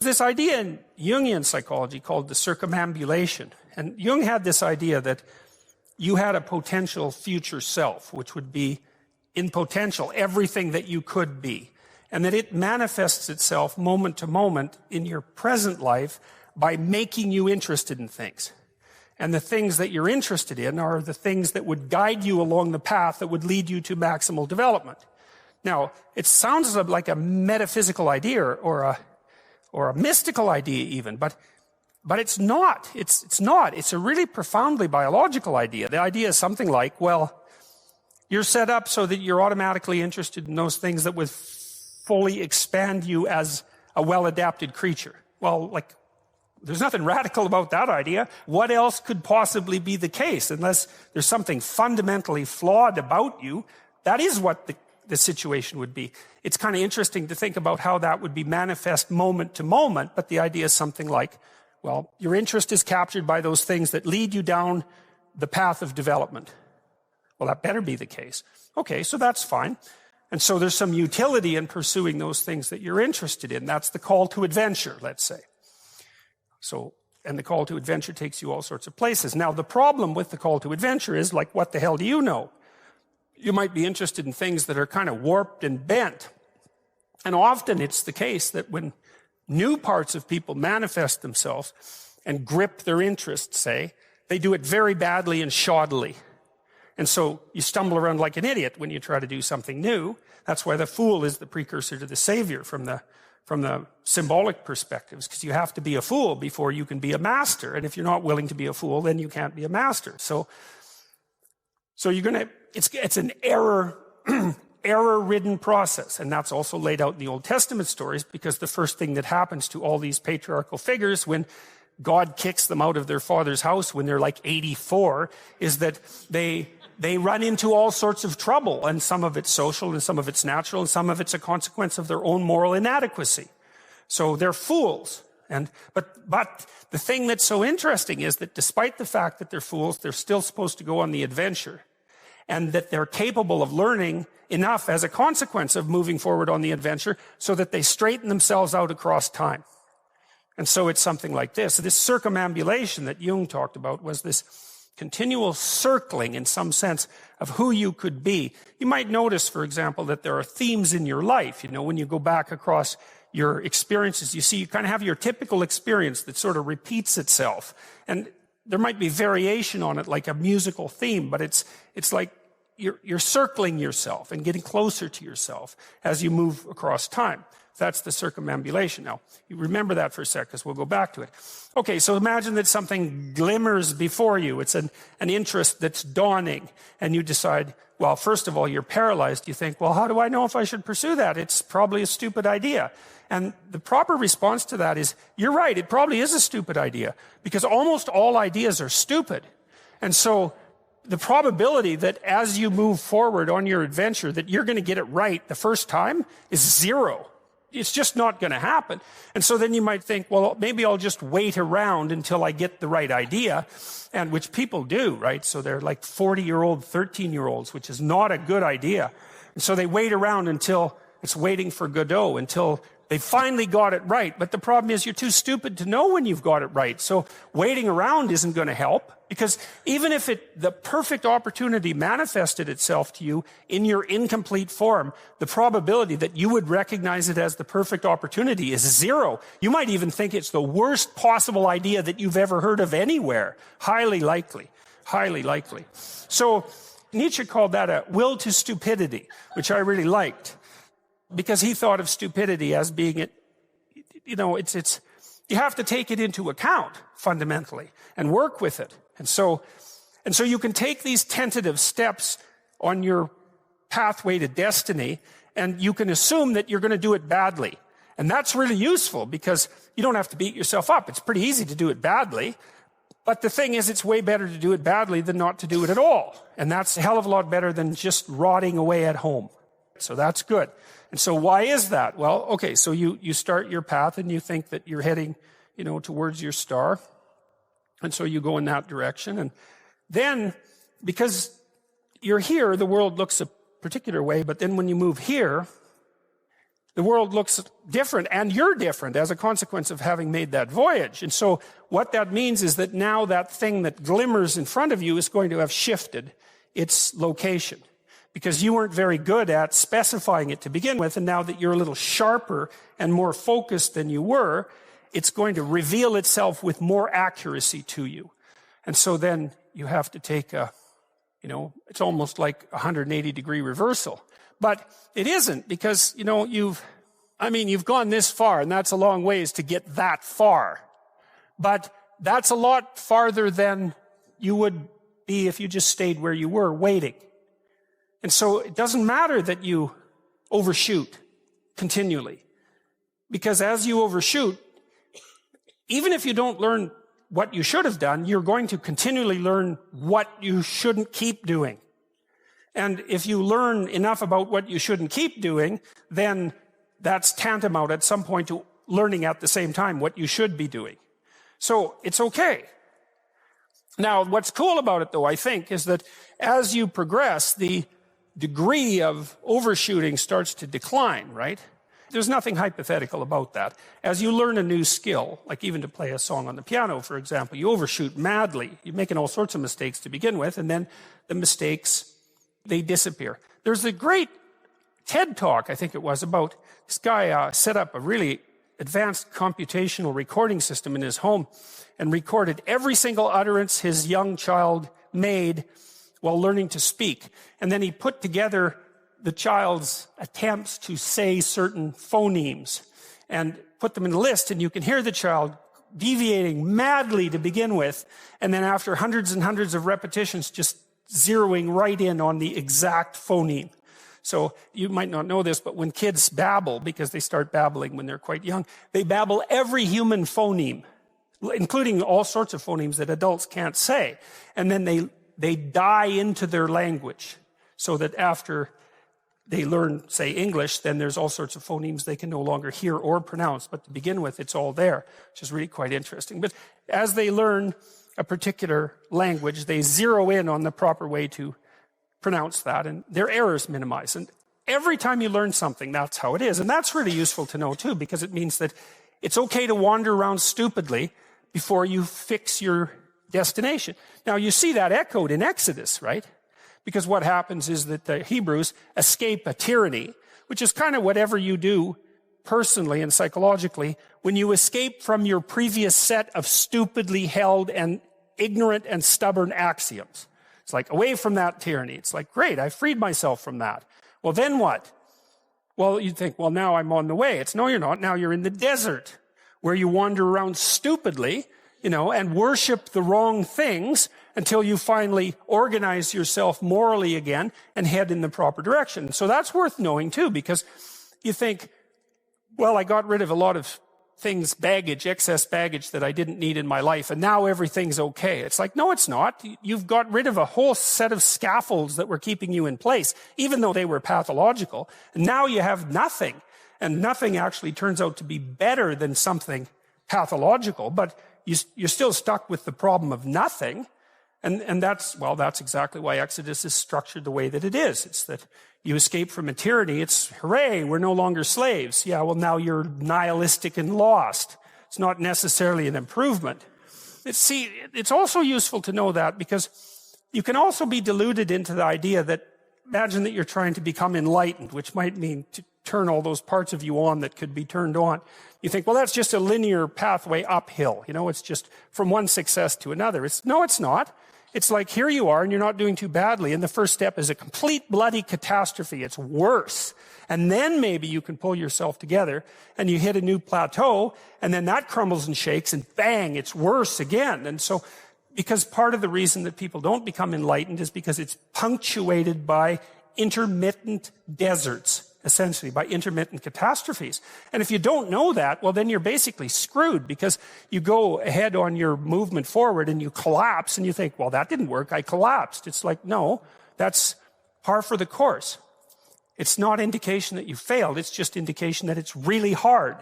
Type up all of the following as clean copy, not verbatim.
This idea in Jungian psychology called the circumambulation. And Jung had this idea that you had a potential future self, which would be in potential everything that you could be. And that it manifests itself moment to moment in your present life by making you interested in things. And the things that you're interested in are the things that would guide you along the path that would lead you to maximal development. Now, it sounds like a metaphysical idea or a mystical idea even, but it's not. It's not. It's a really profoundly biological idea. The idea is something like, well, you're set up so that you're automatically interested in those things that would fully expand you as a well-adapted creature. Well, like, there's nothing radical about that idea. What else could possibly be the case? Unless there's something fundamentally flawed about you, that is what the situation would be. It's kind of interesting to think about how that would be manifest moment to moment, but the idea is something like, well, your interest is captured by those things that lead you down the path of development. Well, that better be the case. Okay, so that's fine. And so there's some utility in pursuing those things that you're interested in. That's the call to adventure, let's say. So, and the call to adventure takes you all sorts of places. Now, the problem with the call to adventure is, like, what the hell do you know? You might be interested in things that are kind of warped and bent. And often it's the case that when new parts of people manifest themselves and grip their interests, say, they do it very badly and shoddily. And so you stumble around like an idiot when you try to do something new. That's why the fool is the precursor to the savior from the symbolic perspectives, because you have to be a fool before you can be a master. And if you're not willing to be a fool, then you can't be a master. So you're going to, it's an error-ridden process. And that's also laid out in the Old Testament stories, because the first thing that happens to all these patriarchal figures when God kicks them out of their father's house when they're like 84 is that they run into all sorts of trouble, and some of it's social and some of it's natural and some of it's a consequence of their own moral inadequacy. So they're fools. But the thing that's so interesting is that despite the fact that they're fools, they're still supposed to go on the adventure, and that they're capable of learning enough as a consequence of moving forward on the adventure so that they straighten themselves out across time. And so it's something like this. This circumambulation that Jung talked about was this continual circling, in some sense, of who you could be. You might notice, for example, that there are themes in your life. You know, when you go back across your experiences, you see you kind of have your typical experience that sort of repeats itself. And there might be variation on it, like a musical theme, but it's like you're circling yourself and getting closer to yourself as you move across time. That's the circumambulation. Now, you remember that for a sec, because we'll go back to it. Okay, so imagine that something glimmers before you. It's an interest that's dawning, and you decide, well, first of all, you're paralyzed. You think, well, how do I know if I should pursue that? It's probably a stupid idea. And the proper response to that is, you're right, it probably is a stupid idea, because almost all ideas are stupid. And so the probability that as you move forward on your adventure that you're going to get it right the first time is zero. It's just not going to happen. And so then you might think, well, maybe I'll just wait around until I get the right idea, and which people do, right? So they're like 40-year-old, 13-year-olds, which is not a good idea. And so they wait around until it's waiting for Godot, until they finally got it right. But the problem is you're too stupid to know when you've got it right. So waiting around isn't going to help, because even if the perfect opportunity manifested itself to you in your incomplete form, the probability that you would recognize it as the perfect opportunity is zero. You might even think it's the worst possible idea that you've ever heard of anywhere. Highly likely. Highly likely. So Nietzsche called that a will to stupidity, which I really liked, because he thought of stupidity as being you have to take it into account fundamentally and work with it. And so you can take these tentative steps on your pathway to destiny, and you can assume that you're going to do it badly. And that's really useful, because you don't have to beat yourself up. It's pretty easy to do it badly. But the thing is, it's way better to do it badly than not to do it at all. And that's a hell of a lot better than just rotting away at home. So that's good. And so why is that? Well, okay, so you start your path and you think that you're heading, towards your star. And so you go in that direction. And then, because you're here, the world looks a particular way, but then when you move here, The world looks different, and you're different as a consequence of having made that voyage. And so what that means is that now that thing that glimmers in front of you is going to have shifted its location, because you weren't very good at specifying it to begin with, and now that you're a little sharper and more focused than you were, it's going to reveal itself with more accuracy to you. And so then you have to take it's almost like a 180-degree reversal. But it isn't, because, you've gone this far, and that's a long ways to get that far. But that's a lot farther than you would be if you just stayed where you were, waiting. And so it doesn't matter that you overshoot continually, because as you overshoot, even if you don't learn what you should have done, you're going to continually learn what you shouldn't keep doing. And if you learn enough about what you shouldn't keep doing, then that's tantamount at some point to learning at the same time what you should be doing. So it's okay. Now, what's cool about it, though, I think, is that as you progress, the degree of overshooting starts to decline, right? There's nothing hypothetical about that. As you learn a new skill, like even to play a song on the piano, for example, you overshoot madly. You're making all sorts of mistakes to begin with, and then the mistakes, they disappear. There's a great TED Talk, I think it was, about this guy set up a really advanced computational recording system in his home and recorded every single utterance his young child made while learning to speak. And then he put together the child's attempts to say certain phonemes and put them in a list, and you can hear the child deviating madly to begin with, and then after hundreds and hundreds of repetitions, just zeroing right in on the exact phoneme. So you might not know this, but when kids babble, because they start babbling when they're quite young, they babble every human phoneme, including all sorts of phonemes that adults can't say. And then they die into their language, so that after they learn, say, English, then there's all sorts of phonemes they can no longer hear or pronounce. But to begin with, it's all there, which is really quite interesting. But as they learn a particular language, they zero in on the proper way to pronounce that, and their errors minimize. And every time you learn something, that's how it is. And that's really useful to know, too, because it means that it's okay to wander around stupidly before you fix your destination. Now, you see that echoed in Exodus, right? Because what happens is that the Hebrews escape a tyranny, which is kind of whatever you do personally and psychologically when you escape from your previous set of stupidly held and ignorant and stubborn axioms. It's like, away from that tyranny. It's like, great, I freed myself from that. Well, then what? Well, you think, well, now I'm on the way. No, you're not. Now you're in the desert, where you wander around stupidly, and worship the wrong things until you finally organize yourself morally again and head in the proper direction. So that's worth knowing, too, because you think, well, I got rid of a lot of things, excess baggage that I didn't need in my life, and now everything's okay. It's like, no, it's not. You've got rid of a whole set of scaffolds that were keeping you in place, even though they were pathological. And now you have nothing, and nothing actually turns out to be better than something pathological, but you're still stuck with the problem of nothing. And that's exactly why Exodus is structured the way that it is. It's that you escape from a tyranny. It's, hooray, we're no longer slaves. Yeah, well, now you're nihilistic and lost. It's not necessarily an improvement. It's also useful to know that, because you can also be deluded into the idea that, imagine that you're trying to become enlightened, which might mean to turn all those parts of you on that could be turned on. You think, well, that's just a linear pathway uphill. It's just from one success to another. No, it's not. It's like, here you are, and you're not doing too badly, and the first step is a complete bloody catastrophe. It's worse. And then maybe you can pull yourself together, and you hit a new plateau, and then that crumbles and shakes, and bang, it's worse again. And so, because part of the reason that people don't become enlightened is because it's punctuated by intermittent deserts, essentially, by intermittent catastrophes. And if you don't know that, well, then you're basically screwed, because you go ahead on your movement forward and you collapse, and you think, well, that didn't work, I collapsed. It's like, no, that's par for the course. It's not indication that you failed, it's just indication that it's really hard.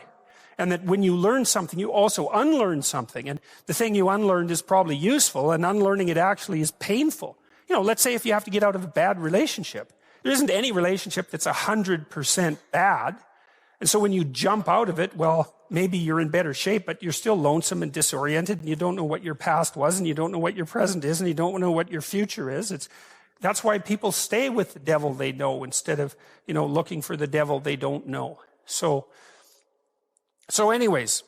And that when you learn something, you also unlearn something. And the thing you unlearned is probably useful, and unlearning it actually is painful. Let's say if you have to get out of a bad relationship. There isn't any relationship that's 100% bad. And so when you jump out of it, well, maybe you're in better shape, but you're still lonesome and disoriented, and you don't know what your past was, and you don't know what your present is, and you don't know what your future is. That's why people stay with the devil they know instead of, looking for the devil they don't know. So anyways,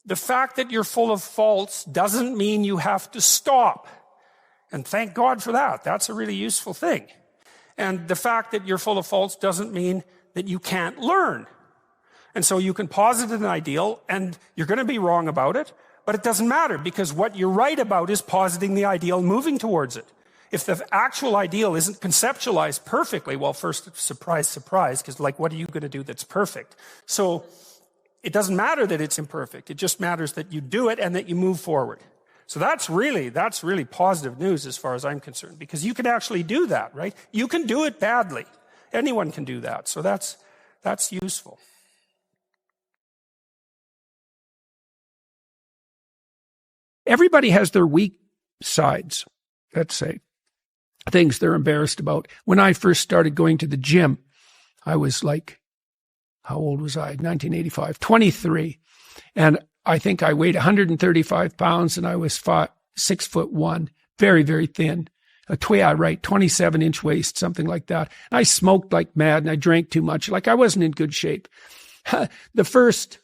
the fact that you're full of faults doesn't mean you have to stop. And thank God for that. That's a really useful thing. And the fact that you're full of faults doesn't mean that you can't learn. And so you can posit an ideal, and you're going to be wrong about it, but it doesn't matter, because what you're right about is positing the ideal and moving towards it. If the actual ideal isn't conceptualized perfectly, well, first, surprise, surprise, because what are you going to do that's perfect? So it doesn't matter that it's imperfect. It just matters that you do it and that you move forward. So that's really positive news as far as I'm concerned, because you can actually do that, right? You can do it badly. Anyone can do that. So that's useful. Everybody has their weak sides, let's say, things they're embarrassed about. When I first started going to the gym, I was how old was I? 1985, 23. And I think I weighed 135 pounds, and I was 6'1", very, very thin. 27-inch waist, something like that. I smoked like mad, and I drank too much. I wasn't in good shape. The first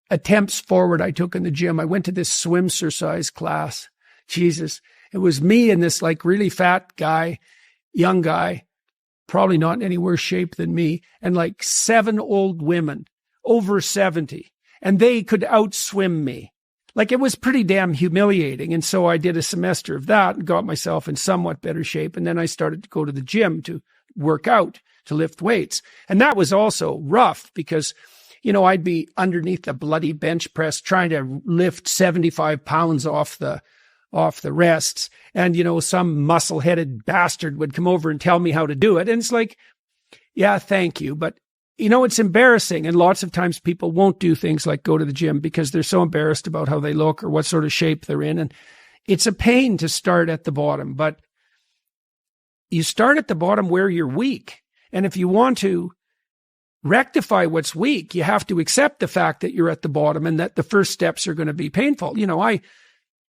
attempts forward I took in the gym, I went to this swim exercise class. Jesus, it was me and this really fat guy, young guy, probably not in any worse shape than me, and 7 old women over 70, and they could outswim me. It was pretty damn humiliating. And so I did a semester of that and got myself in somewhat better shape. And then I started to go to the gym to work out, to lift weights. And that was also rough because, I'd be underneath the bloody bench press trying to lift 75 pounds off the rests. And, some muscle-headed bastard would come over and tell me how to do it. And it's yeah, thank you. But it's embarrassing, and lots of times people won't do things like go to the gym because they're so embarrassed about how they look or what sort of shape they're in. And it's a pain to start at the bottom, but you start at the bottom where you're weak. And if you want to rectify what's weak, you have to accept the fact that you're at the bottom and that the first steps are going to be painful.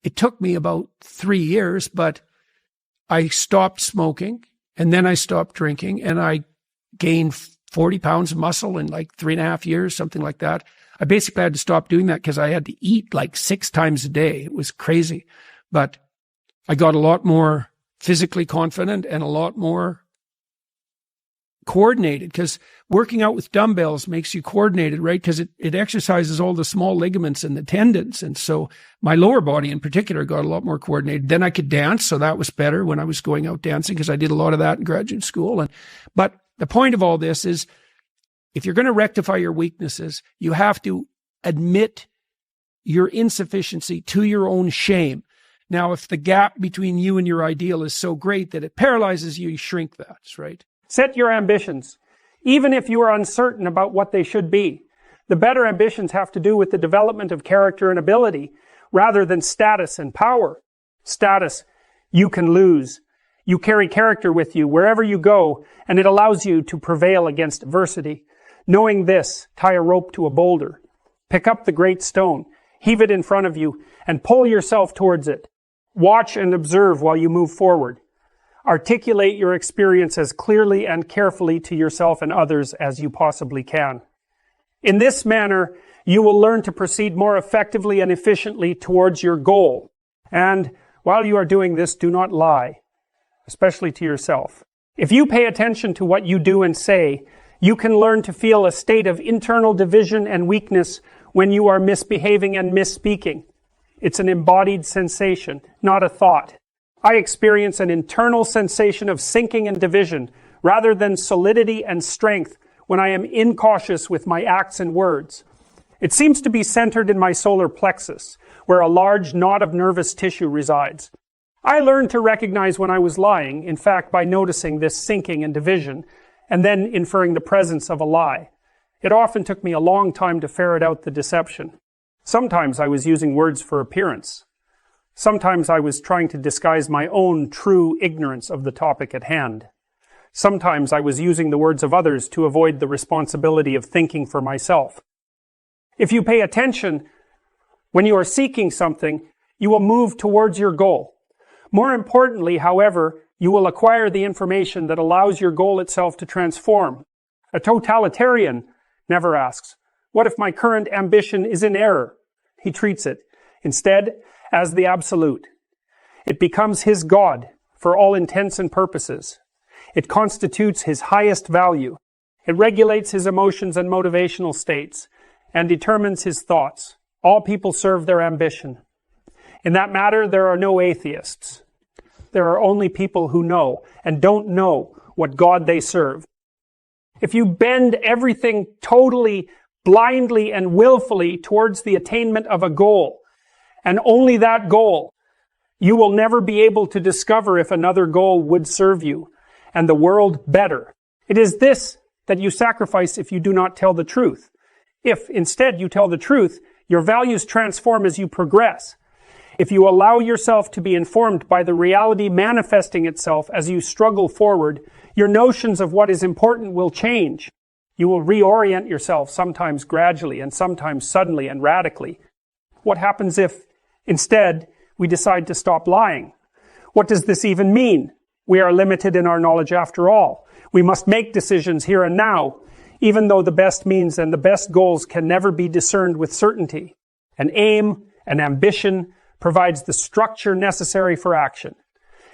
It took me about 3 years, but I stopped smoking, and then I stopped drinking, and I gained 40 pounds of muscle in 3.5 years, something like that. I basically had to stop doing that because I had to eat 6 times a day. It was crazy. But I got a lot more physically confident and a lot more coordinated, because working out with dumbbells makes you coordinated, right? Because it exercises all the small ligaments and the tendons. And so my lower body in particular got a lot more coordinated. Then I could dance. So that was better when I was going out dancing, because I did a lot of that in graduate school. But the point of all this is, if you're going to rectify your weaknesses, you have to admit your insufficiency to your own shame. Now, if the gap between you and your ideal is so great that it paralyzes you, you shrink that, right? Set your ambitions, even if you are uncertain about what they should be. The better ambitions have to do with the development of character and ability, rather than status and power. Status, you can lose. You carry character with you wherever you go, and it allows you to prevail against adversity. Knowing this, tie a rope to a boulder. Pick up the great stone, heave it in front of you, and pull yourself towards it. Watch and observe while you move forward. Articulate your experience as clearly and carefully to yourself and others as you possibly can. In this manner, you will learn to proceed more effectively and efficiently towards your goal. And while you are doing this, do not lie, especially to yourself. If you pay attention to what you do and say, you can learn to feel a state of internal division and weakness when you are misbehaving and misspeaking. It's an embodied sensation, not a thought. I experience an internal sensation of sinking and division rather than solidity and strength when I am incautious with my acts and words. It seems to be centered in my solar plexus, where a large knot of nervous tissue resides. I learned to recognize when I was lying, in fact, by noticing this sinking and division, and then inferring the presence of a lie. It often took me a long time to ferret out the deception. Sometimes I was using words for appearance. Sometimes I was trying to disguise my own true ignorance of the topic at hand. Sometimes I was using the words of others to avoid the responsibility of thinking for myself. If you pay attention, when you are seeking something, you will move towards your goal. More importantly, however, you will acquire the information that allows your goal itself to transform. A totalitarian never asks, "What if my current ambition is in error?" He treats it, instead, as the absolute. It becomes his God for all intents and purposes. It constitutes his highest value. It regulates his emotions and motivational states and determines his thoughts. All people serve their ambition. In that matter, there are no atheists. There are only people who know and don't know what God they serve. If you bend everything totally, blindly, and willfully towards the attainment of a goal, and only that goal, you will never be able to discover if another goal would serve you and the world better. It is this that you sacrifice if you do not tell the truth. If, instead, you tell the truth, your values transform as you progress. If you allow yourself to be informed by the reality manifesting itself as you struggle forward, your notions of what is important will change. You will reorient yourself, sometimes gradually and sometimes suddenly and radically. What happens if, instead, we decide to stop lying? What does this even mean? We are limited in our knowledge after all. We must make decisions here and now, even though the best means and the best goals can never be discerned with certainty. An aim, an ambition, provides the structure necessary for action.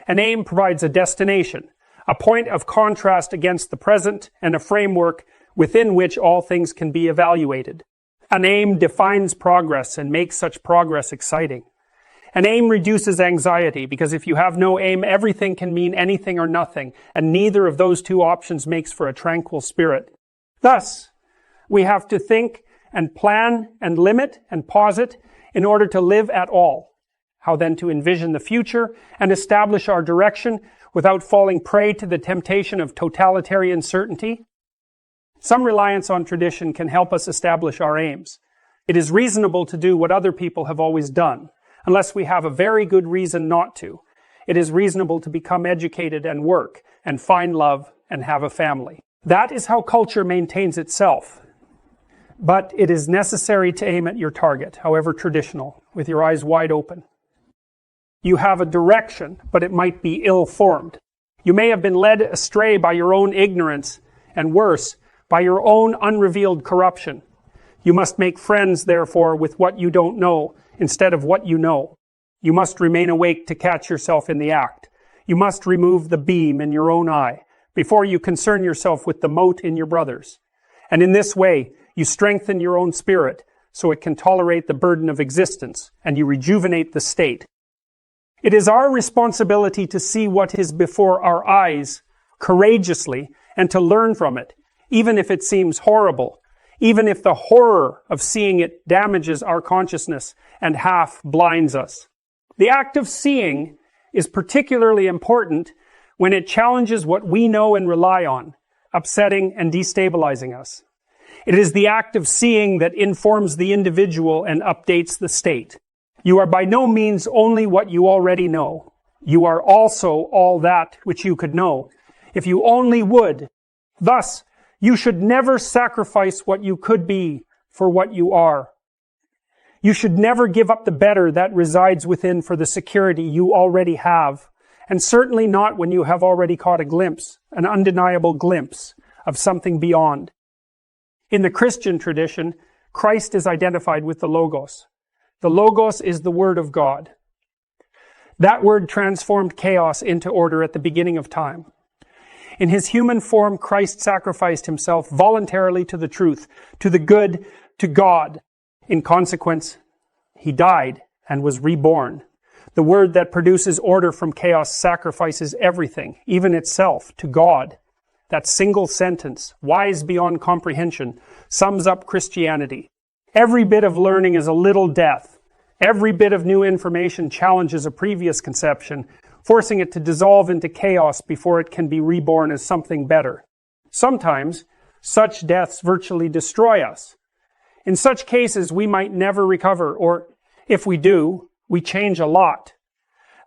An aim provides a destination, a point of contrast against the present, and a framework within which all things can be evaluated. An aim defines progress and makes such progress exciting. An aim reduces anxiety, because if you have no aim, everything can mean anything or nothing, and neither of those two options makes for a tranquil spirit. Thus, we have to think and plan and limit and posit in order to live at all. How then to envision the future and establish our direction without falling prey to the temptation of totalitarian certainty? Some reliance on tradition can help us establish our aims. It is reasonable to do what other people have always done, unless we have a very good reason not to. It is reasonable to become educated and work, and find love, and have a family. That is how culture maintains itself. But it is necessary to aim at your target, however traditional, with your eyes wide open. You have a direction, but it might be ill-formed. You may have been led astray by your own ignorance, and worse, by your own unrevealed corruption. You must make friends, therefore, with what you don't know, instead of what you know. You must remain awake to catch yourself in the act. You must remove the beam in your own eye before you concern yourself with the mote in your brother's. And in this way, you strengthen your own spirit so it can tolerate the burden of existence, and you rejuvenate the state. It is our responsibility to see what is before our eyes courageously and to learn from it, even if it seems horrible, even if the horror of seeing it damages our consciousness and half blinds us. The act of seeing is particularly important when it challenges what we know and rely on, upsetting and destabilizing us. It is the act of seeing that informs the individual and updates the state. You are by no means only what you already know. You are also all that which you could know, if you only would. Thus, you should never sacrifice what you could be for what you are. You should never give up the better that resides within for the security you already have, and certainly not when you have already caught a glimpse, an undeniable glimpse, of something beyond. In the Christian tradition, Christ is identified with the Logos. The Logos is the Word of God. That Word transformed chaos into order at the beginning of time. In his human form, Christ sacrificed himself voluntarily to the truth, to the good, to God. In consequence, he died and was reborn. The Word that produces order from chaos sacrifices everything, even itself, to God. That single sentence, wise beyond comprehension, sums up Christianity. Every bit of learning is a little death. Every bit of new information challenges a previous conception, forcing it to dissolve into chaos before it can be reborn as something better. Sometimes, such deaths virtually destroy us. In such cases, we might never recover, or if we do, we change a lot.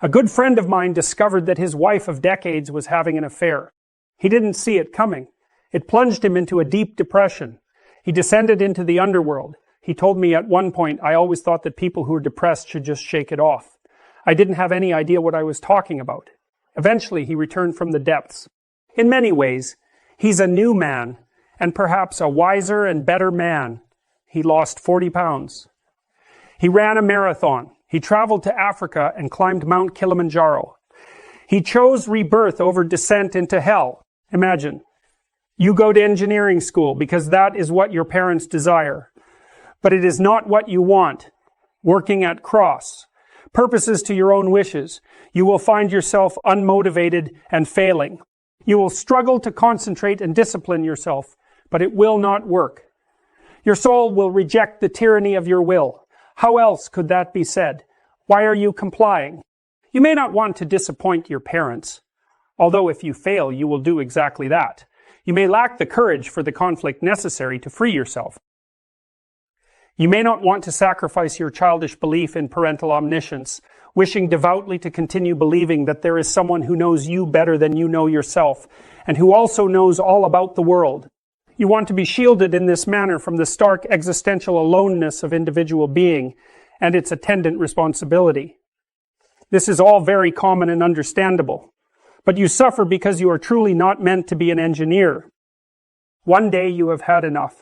A good friend of mine discovered that his wife of decades was having an affair. He didn't see it coming. It plunged him into a deep depression. He descended into the underworld. He told me at one point, I always thought that people who were depressed should just shake it off. I didn't have any idea what I was talking about. Eventually, he returned from the depths. In many ways, he's a new man, and perhaps a wiser and better man. He lost 40 pounds. He ran a marathon. He traveled to Africa and climbed Mount Kilimanjaro. He chose rebirth over descent into hell. Imagine, you go to engineering school because that is what your parents desire. But it is not what you want. Working at cross, purposes to your own wishes, you will find yourself unmotivated and failing. You will struggle to concentrate and discipline yourself, but it will not work. Your soul will reject the tyranny of your will. How else could that be said? Why are you complying? You may not want to disappoint your parents, although if you fail, you will do exactly that. You may lack the courage for the conflict necessary to free yourself. You may not want to sacrifice your childish belief in parental omniscience, wishing devoutly to continue believing that there is someone who knows you better than you know yourself, and who also knows all about the world. You want to be shielded in this manner from the stark existential aloneness of individual being and its attendant responsibility. This is all very common and understandable, but you suffer because you are truly not meant to be an engineer. One day you have had enough.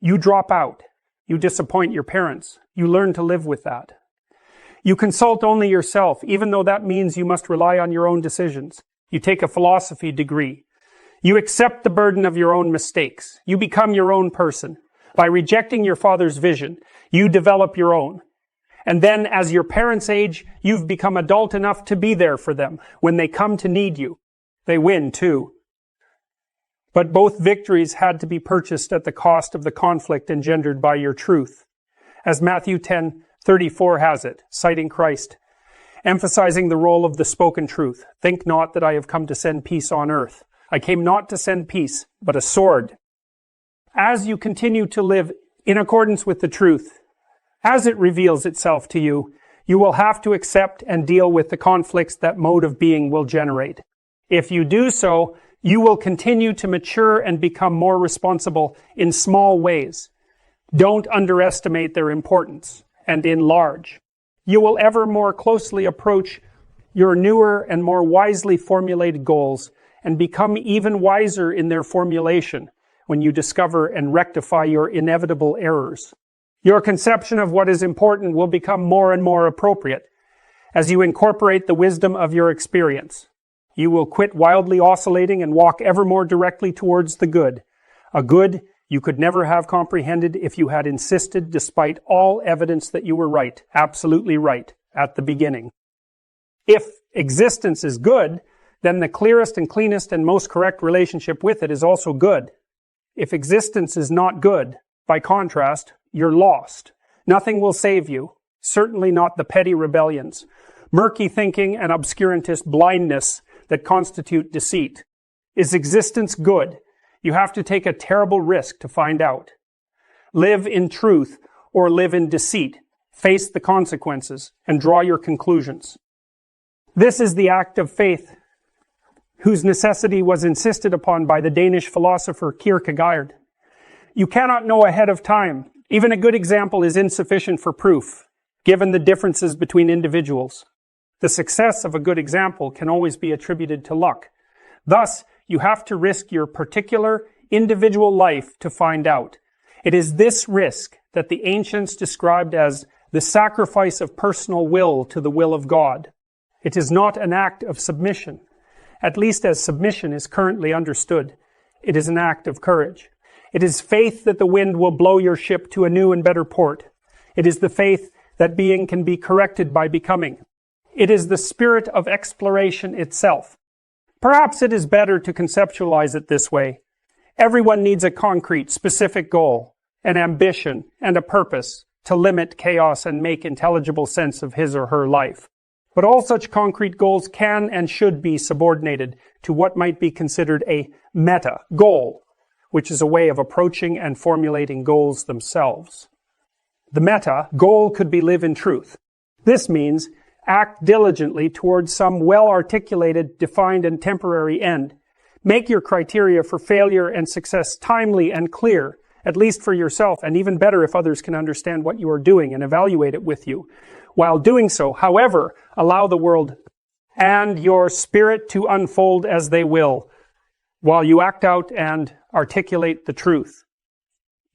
You drop out. You disappoint your parents. You learn to live with that. You consult only yourself, even though that means you must rely on your own decisions. You take a philosophy degree. You accept the burden of your own mistakes. You become your own person. By rejecting your father's vision, you develop your own. And then, as your parents age, you've become adult enough to be there for them when they come to need you. They win, too. But both victories had to be purchased at the cost of the conflict engendered by your truth. As Matthew 10:34 has it, citing Christ, emphasizing the role of the spoken truth. Think not that I have come to send peace on earth. I came not to send peace, but a sword. As you continue to live in accordance with the truth, as it reveals itself to you, you will have to accept and deal with the conflicts that mode of being will generate. If you do so, you will continue to mature and become more responsible in small ways. Don't underestimate their importance, and enlarge. You will ever more closely approach your newer and more wisely formulated goals and become even wiser in their formulation when you discover and rectify your inevitable errors. Your conception of what is important will become more and more appropriate as you incorporate the wisdom of your experience. You will quit wildly oscillating and walk ever more directly towards the good, a good you could never have comprehended if you had insisted, despite all evidence, that you were right, absolutely right, at the beginning. If existence is good, then the clearest and cleanest and most correct relationship with it is also good. If existence is not good, by contrast, you're lost. Nothing will save you, certainly not the petty rebellions, murky thinking and obscurantist blindness that constitute deceit. Is existence good? You have to take a terrible risk to find out. Live in truth or live in deceit. Face the consequences and draw your conclusions. This is the act of faith whose necessity was insisted upon by the Danish philosopher Kierkegaard. You cannot know ahead of time. Even a good example is insufficient for proof, given the differences between individuals. The success of a good example can always be attributed to luck. Thus, you have to risk your particular individual life to find out. It is this risk that the ancients described as the sacrifice of personal will to the will of God. It is not an act of submission, at least as submission is currently understood. It is an act of courage. It is faith that the wind will blow your ship to a new and better port. It is the faith that being can be corrected by becoming. It is the spirit of exploration itself. Perhaps it is better to conceptualize it this way. Everyone needs a concrete, specific goal, an ambition, and a purpose to limit chaos and make intelligible sense of his or her life. But all such concrete goals can and should be subordinated to what might be considered a meta goal, which is a way of approaching and formulating goals themselves. The meta goal could be live in truth. This means act diligently towards some well-articulated, defined, and temporary end. Make your criteria for failure and success timely and clear, at least for yourself, and even better if others can understand what you are doing and evaluate it with you. While doing so, however, allow the world and your spirit to unfold as they will, while you act out and articulate the truth.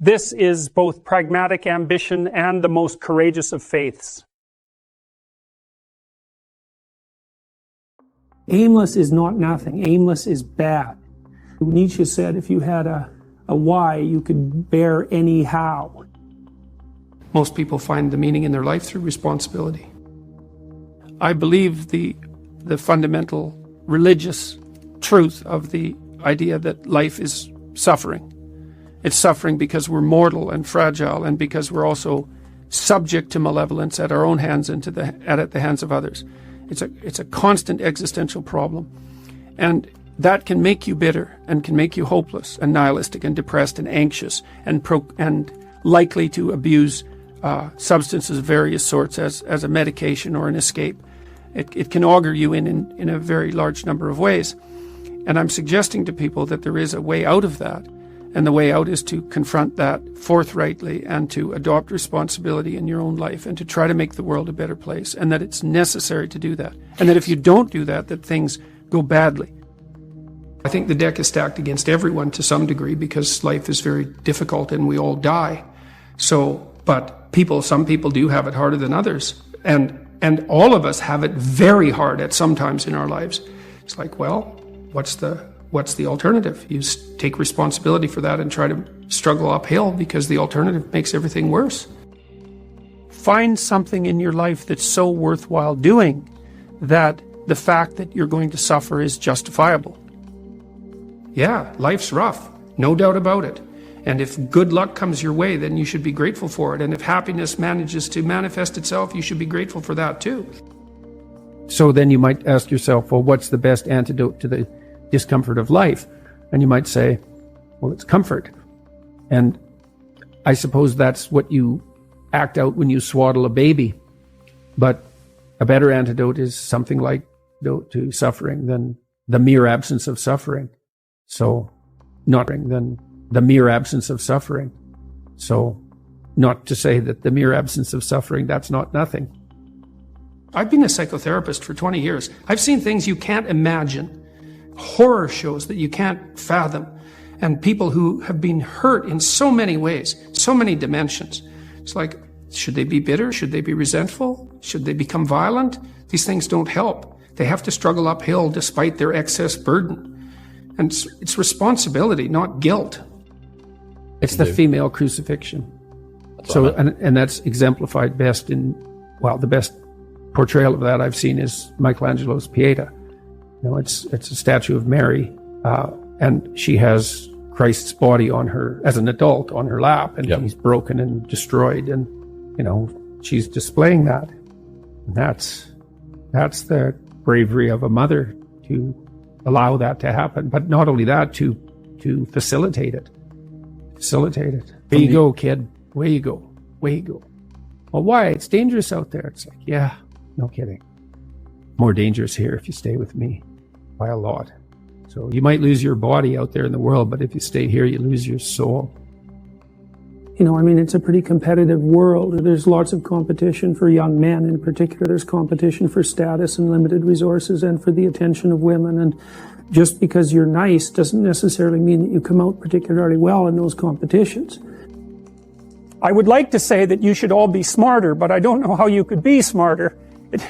This is both pragmatic ambition and the most courageous of faiths. Aimless is not nothing. Aimless is bad. Nietzsche said if you had a why, you could bear any how. Most people find the meaning in their life through responsibility. I believe the fundamental religious truth of the idea that life is suffering. It's suffering because we're mortal and fragile, and because we're also subject to malevolence at our own hands and at the hands of others. It's a constant existential problem. And that can make you bitter and can make you hopeless and nihilistic and depressed and anxious and likely to abuse substances of various sorts as a medication or an escape. It can augur you in a very large number of ways. And I'm suggesting to people that there is a way out of that. And the way out is to confront that forthrightly and to adopt responsibility in your own life and to try to make the world a better place, and that it's necessary to do that. And that if you don't do that, that things go badly. I think the deck is stacked against everyone to some degree because life is very difficult and we all die. But some people do have it harder than others. And all of us have it very hard at some times in our lives. It's like, well, what's the alternative? You take responsibility for that and try to struggle uphill, because the alternative makes everything worse. Find something in your life that's so worthwhile doing that the fact that you're going to suffer is justifiable. Yeah, life's rough, no doubt about it. And if good luck comes your way, then you should be grateful for it. And if happiness manages to manifest itself, you should be grateful for that too. So then you might ask yourself, well, what's the best antidote to the discomfort of life? And you might say, well, it's comfort. And I suppose that's what you act out when you swaddle a baby. But a better antidote is something like to suffering than the mere absence of suffering. So not than the mere absence of suffering. So not to say that the mere absence of suffering, that's not nothing. I've been a psychotherapist for 20 years. I've seen things you can't imagine. Horror shows that you can't fathom, and people who have been hurt in so many ways, so many dimensions. It's like, should they be bitter? Should they be resentful? Should they become violent? These things don't help. They have to struggle uphill despite their excess burden. And it's responsibility, not guilt. It's the female crucifixion. And that's exemplified best the best portrayal of that I've seen is Michelangelo's Pieta. It's a statue of Mary, and she has Christ's body on her, as an adult, on her lap, and he's broken and destroyed, and, she's displaying that. And that's the bravery of a mother to allow that to happen. But not only that, to facilitate it. Way you go, kid. Way you go. Well, why? It's dangerous out there. It's like, yeah, no kidding. More dangerous here if you stay with me by a lot. So you might lose your body out there in the world, but if you stay here, you lose your soul. It's a pretty competitive world. There's lots of competition for young men in particular. There's competition for status and limited resources and for the attention of women. And just because you're nice doesn't necessarily mean that you come out particularly well in those competitions. I would like to say that you should all be smarter, but I don't know how you could be smarter.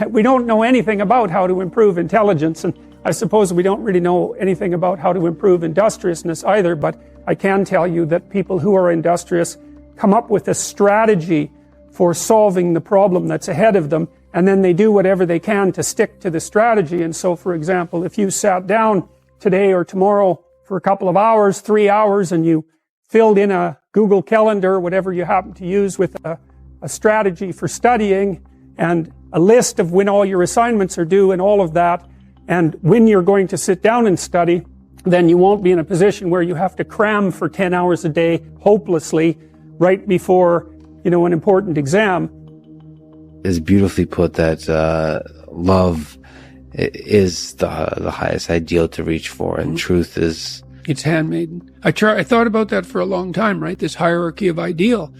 We don't know anything about how to improve intelligence, and I suppose we don't really know anything about how to improve industriousness either, but I can tell you that people who are industrious come up with a strategy for solving the problem that's ahead of them, and then they do whatever they can to stick to the strategy. And so, for example, if you sat down today or tomorrow for a couple of hours, 3 hours, and you filled in a Google Calendar, whatever you happen to use, with a strategy for studying and a list of when all your assignments are due and all of that, and when you're going to sit down and study, then you won't be in a position where you have to cram for 10 hours a day hopelessly right before, an important exam. It's beautifully put that love is the highest ideal to reach for, and truth is... It's handmaiden. I thought about that for a long time, right? This hierarchy of ideal.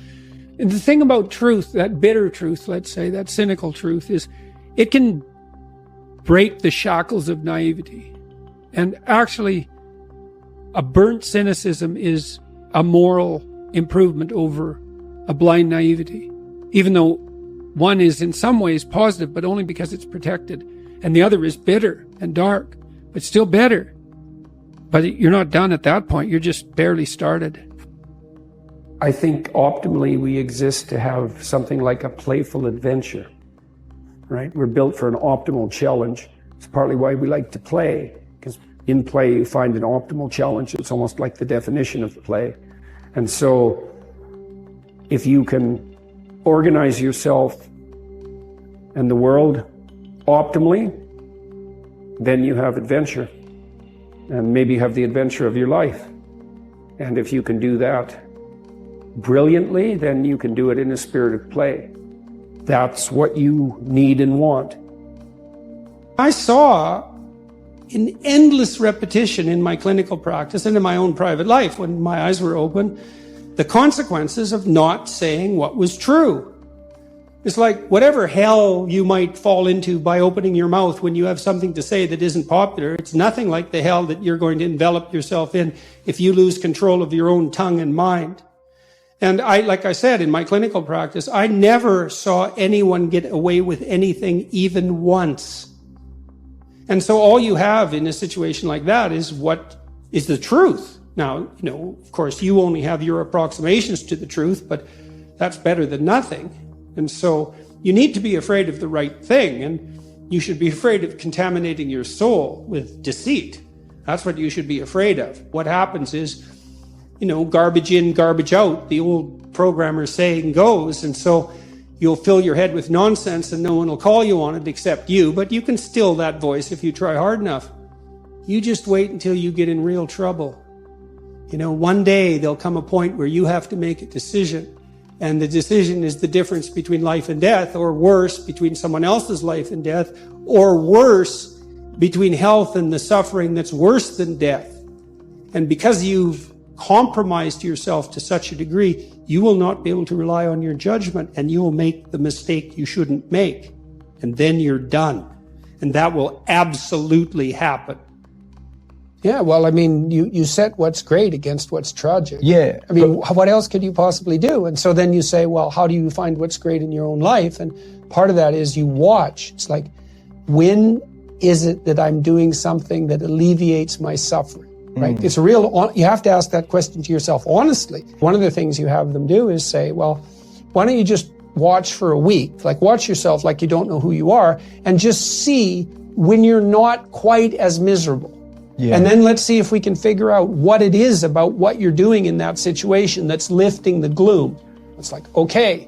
And the thing about truth, that bitter truth, let's say, that cynical truth, is it can break the shackles of naivety. And actually, a burnt cynicism is a moral improvement over a blind naivety, even though one is in some ways positive, but only because it's protected, and the other is bitter and dark, but still better. But you're not done at that point. You're just barely started. I think optimally we exist to have something like a playful adventure, right? We're built for an optimal challenge. It's partly why we like to play, because in play you find an optimal challenge. It's almost like the definition of play. And so if you can organize yourself and the world optimally, then you have adventure, and maybe you have the adventure of your life. And if you can do that brilliantly, then you can do it in a spirit of play. That's what you need and want. I saw in endless repetition in my clinical practice and in my own private life, when my eyes were open, the consequences of not saying what was true. It's like whatever hell you might fall into by opening your mouth when you have something to say that isn't popular, it's nothing like the hell that you're going to envelop yourself in if you lose control of your own tongue and mind. And like I said, in my clinical practice, I never saw anyone get away with anything even once. And so all you have in a situation like that is what is the truth. Now, of course, you only have your approximations to the truth, but that's better than nothing. And so you need to be afraid of the right thing, and you should be afraid of contaminating your soul with deceit. That's what you should be afraid of. What happens is, garbage in, garbage out, the old programmer saying goes, and so you'll fill your head with nonsense and no one will call you on it except you, but you can still that voice if you try hard enough. You just wait until you get in real trouble. One day there'll come a point where you have to make a decision, and the decision is the difference between life and death, or worse, between someone else's life and death, or worse, between health and the suffering that's worse than death. And because you've compromised yourself to such a degree, you will not be able to rely on your judgment, and you will make the mistake you shouldn't make. And then you're done. And that will absolutely happen. Yeah, well, you set what's great against what's tragic. Yeah. What else could you possibly do? And so then you say, well, how do you find what's great in your own life? And part of that is you watch. It's like, when is it that I'm doing something that alleviates my suffering? Right? It's you have to ask that question to yourself honestly. One of the things you have them do is say, well, why don't you just watch for a week? Like, watch yourself like you don't know who you are, and just see when you're not quite as miserable. Yeah. And then let's see if we can figure out what it is about what you're doing in that situation that's lifting the gloom. It's like, okay,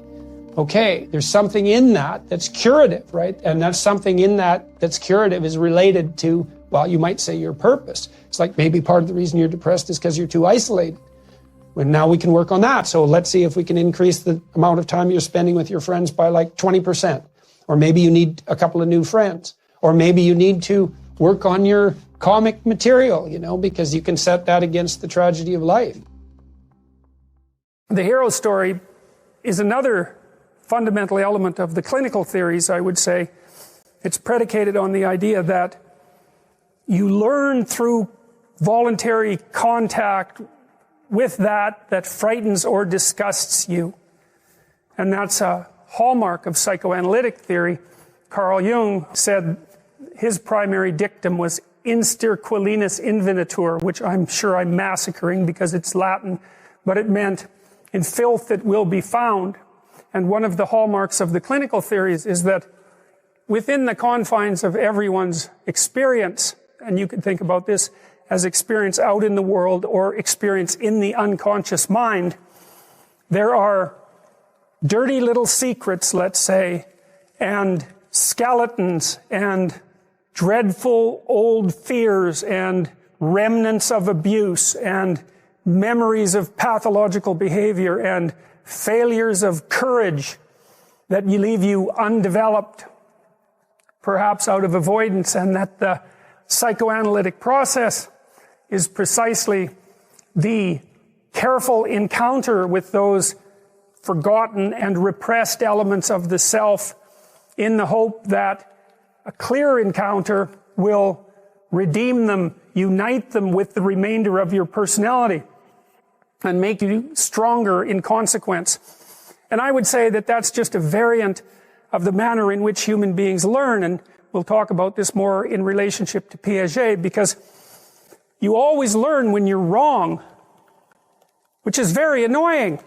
there's something in that that's curative, right? And that's something in that that's curative is related to, well, you might say your purpose. It's like maybe part of the reason you're depressed is because you're too isolated. Well, now we can work on that. So let's see if we can increase the amount of time you're spending with your friends by like 20%. Or maybe you need a couple of new friends. Or maybe you need to work on your comic material, because you can set that against the tragedy of life. The hero story is another fundamental element of the clinical theories, I would say. It's predicated on the idea that you learn through voluntary contact with that frightens or disgusts you. And that's a hallmark of psychoanalytic theory. Carl Jung said his primary dictum was instir quellinus invenitur, which I'm sure I'm massacring because it's Latin, but it meant in filth it will be found. And one of the hallmarks of the clinical theories is that within the confines of everyone's experience, and you can think about this as experience out in the world or experience in the unconscious mind, there are dirty little secrets, let's say, and skeletons and dreadful old fears and remnants of abuse and memories of pathological behavior and failures of courage that leave you undeveloped. perhaps out of avoidance, and that the psychoanalytic process is precisely the careful encounter with those forgotten and repressed elements of the self, in the hope that a clear encounter will redeem them, unite them with the remainder of your personality, and make you stronger in consequence. And I would say that that's just a variant of the manner in which human beings learn, and we'll talk about this more in relationship to Piaget, because you always learn when you're wrong, which is very annoying.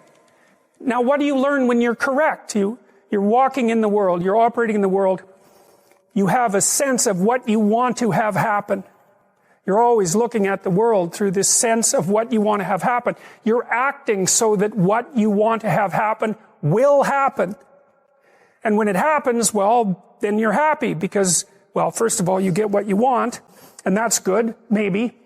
Now, what do you learn when you're correct? You're walking in the world, you're operating in the world, you have a sense of what you want to have happen. You're always looking at the world through this sense of what you want to have happen. You're acting so that what you want to have happen will happen. And when it happens, well, then you're happy because, well, first of all, you get what you want, and that's good, maybe,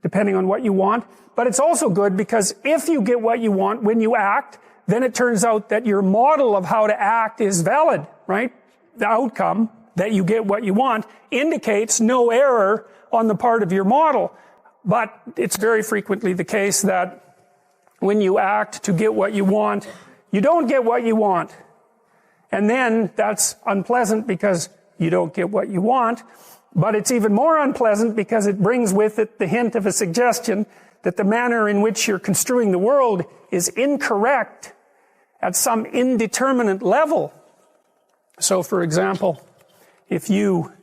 depending on what you want. But it's also good because if you get what you want when you act, then it turns out that your model of how to act is valid, right? The outcome, that you get what you want, indicates no error on the part of your model. But it's very frequently the case that when you act to get what you want, you don't get what you want. And then that's unpleasant because you don't get what you want. But it's even more unpleasant because it brings with it the hint of a suggestion that the manner in which you're construing the world is incorrect at some indeterminate level. So, for example, if you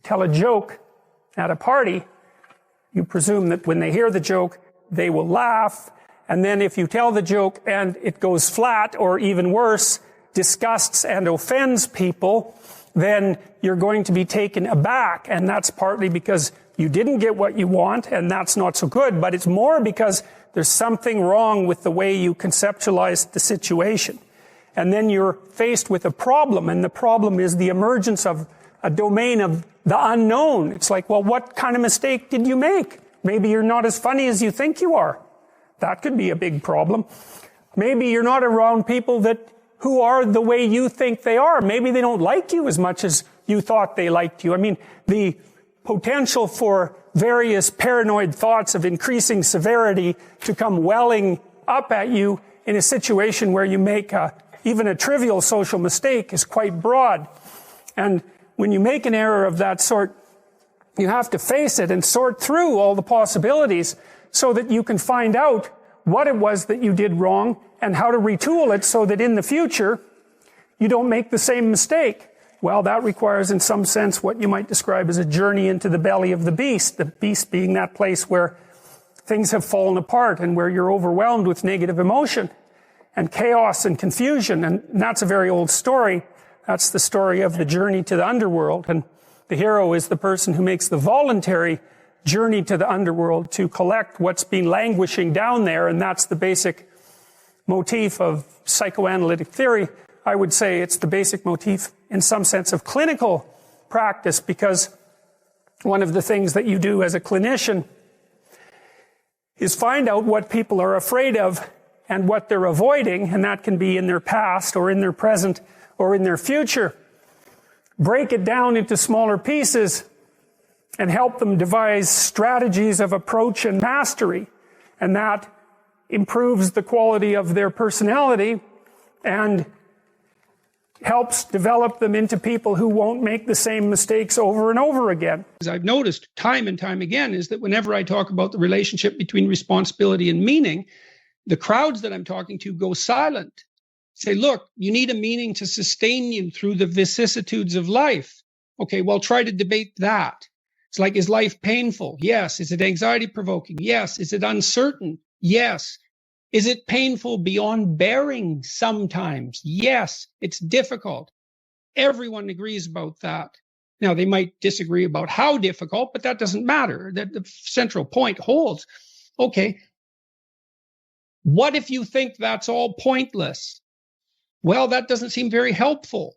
tell a joke at a party, you presume that when they hear the joke, they will laugh. And then if you tell the joke and it goes flat, or even worse, disgusts and offends people, then you're going to be taken aback. And that's partly because you didn't get what you want, and that's not so good. But it's more because there's something wrong with the way you conceptualized the situation. And then you're faced with a problem, and the problem is the emergence of a domain of the unknown. It's like, well, what kind of mistake did you make? Maybe you're not as funny as you think you are. That could be a big problem. Maybe you're not around people who are the way you think they are. Maybe they don't like you as much as you thought they liked you. I mean, the potential for various paranoid thoughts of increasing severity to come welling up at you in a situation where you make even a trivial social mistake is quite broad. And when you make an error of that sort, you have to face it and sort through all the possibilities so that you can find out what it was that you did wrong and how to retool it so that in the future you don't make the same mistake. Well, that requires in some sense what you might describe as a journey into the belly of the beast being that place where things have fallen apart and where you're overwhelmed with negative emotion and chaos and confusion. And that's a very old story. That's the story of the journey to the underworld. And the hero is the person who makes the voluntary journey to the underworld to collect what's been languishing down there. And that's the basic motif of psychoanalytic theory. I would say it's the basic motif in some sense of clinical practice, because one of the things that you do as a clinician is find out what people are afraid of and what they're avoiding, and that can be in their past or in their present or in their future. Break it down into smaller pieces and help them devise strategies of approach and mastery, and that improves the quality of their personality and helps develop them into people who won't make the same mistakes over and over again. As I've noticed time and time again is that whenever I talk about the relationship between responsibility and meaning, the crowds that I'm talking to go silent. Say, look, you need a meaning to sustain you through the vicissitudes of life. Okay, well, try to debate that. It's like, is life painful? Yes. Is it anxiety provoking? Yes. Is it uncertain? Yes. Is it painful beyond bearing sometimes? Yes, it's difficult. Everyone agrees about that. Now, they might disagree about how difficult, but that doesn't matter. That the central point holds. Okay, what if you think that's all pointless? Well, that doesn't seem very helpful.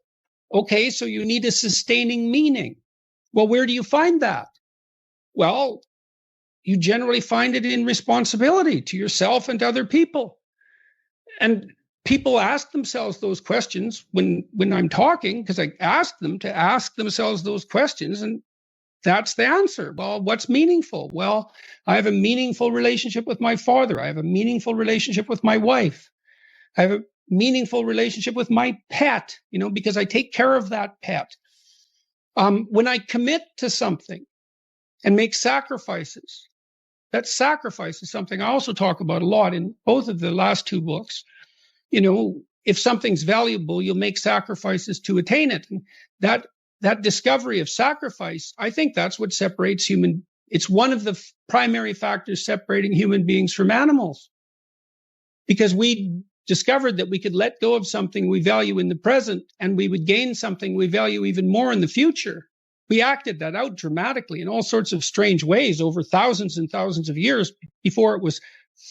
Okay, so you need a sustaining meaning. Well, where do you find that? Well, you generally find it in responsibility to yourself and to other people. And people ask themselves those questions when I'm talking, because I ask them to ask themselves those questions, and that's the answer. Well, what's meaningful? Well, I have a meaningful relationship with my father. I have a meaningful relationship with my wife. I have a meaningful relationship with my pet, because I take care of that pet. When I commit to something and make sacrifices, that sacrifice is something I also talk about a lot in both of the last two books. If something's valuable, you'll make sacrifices to attain it. And that discovery of sacrifice, I think that's what separates it's one of the primary factors separating human beings from animals. Because we discovered that we could let go of something we value in the present, and we would gain something we value even more in the future. We acted that out dramatically in all sorts of strange ways over thousands and thousands of years before it was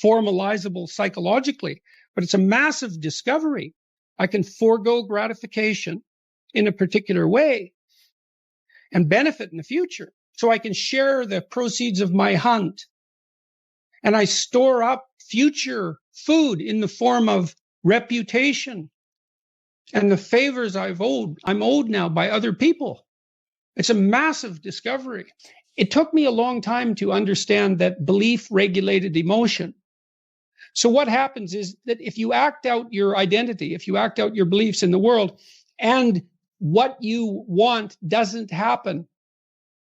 formalizable psychologically. But it's a massive discovery. I can forego gratification in a particular way and benefit in the future. So I can share the proceeds of my hunt. And I store up future food in the form of reputation and the favors I'm owed now by other people. It's a massive discovery. It took me a long time to understand that belief regulated emotion. So what happens is that if you act out your identity, if you act out your beliefs in the world, and what you want doesn't happen,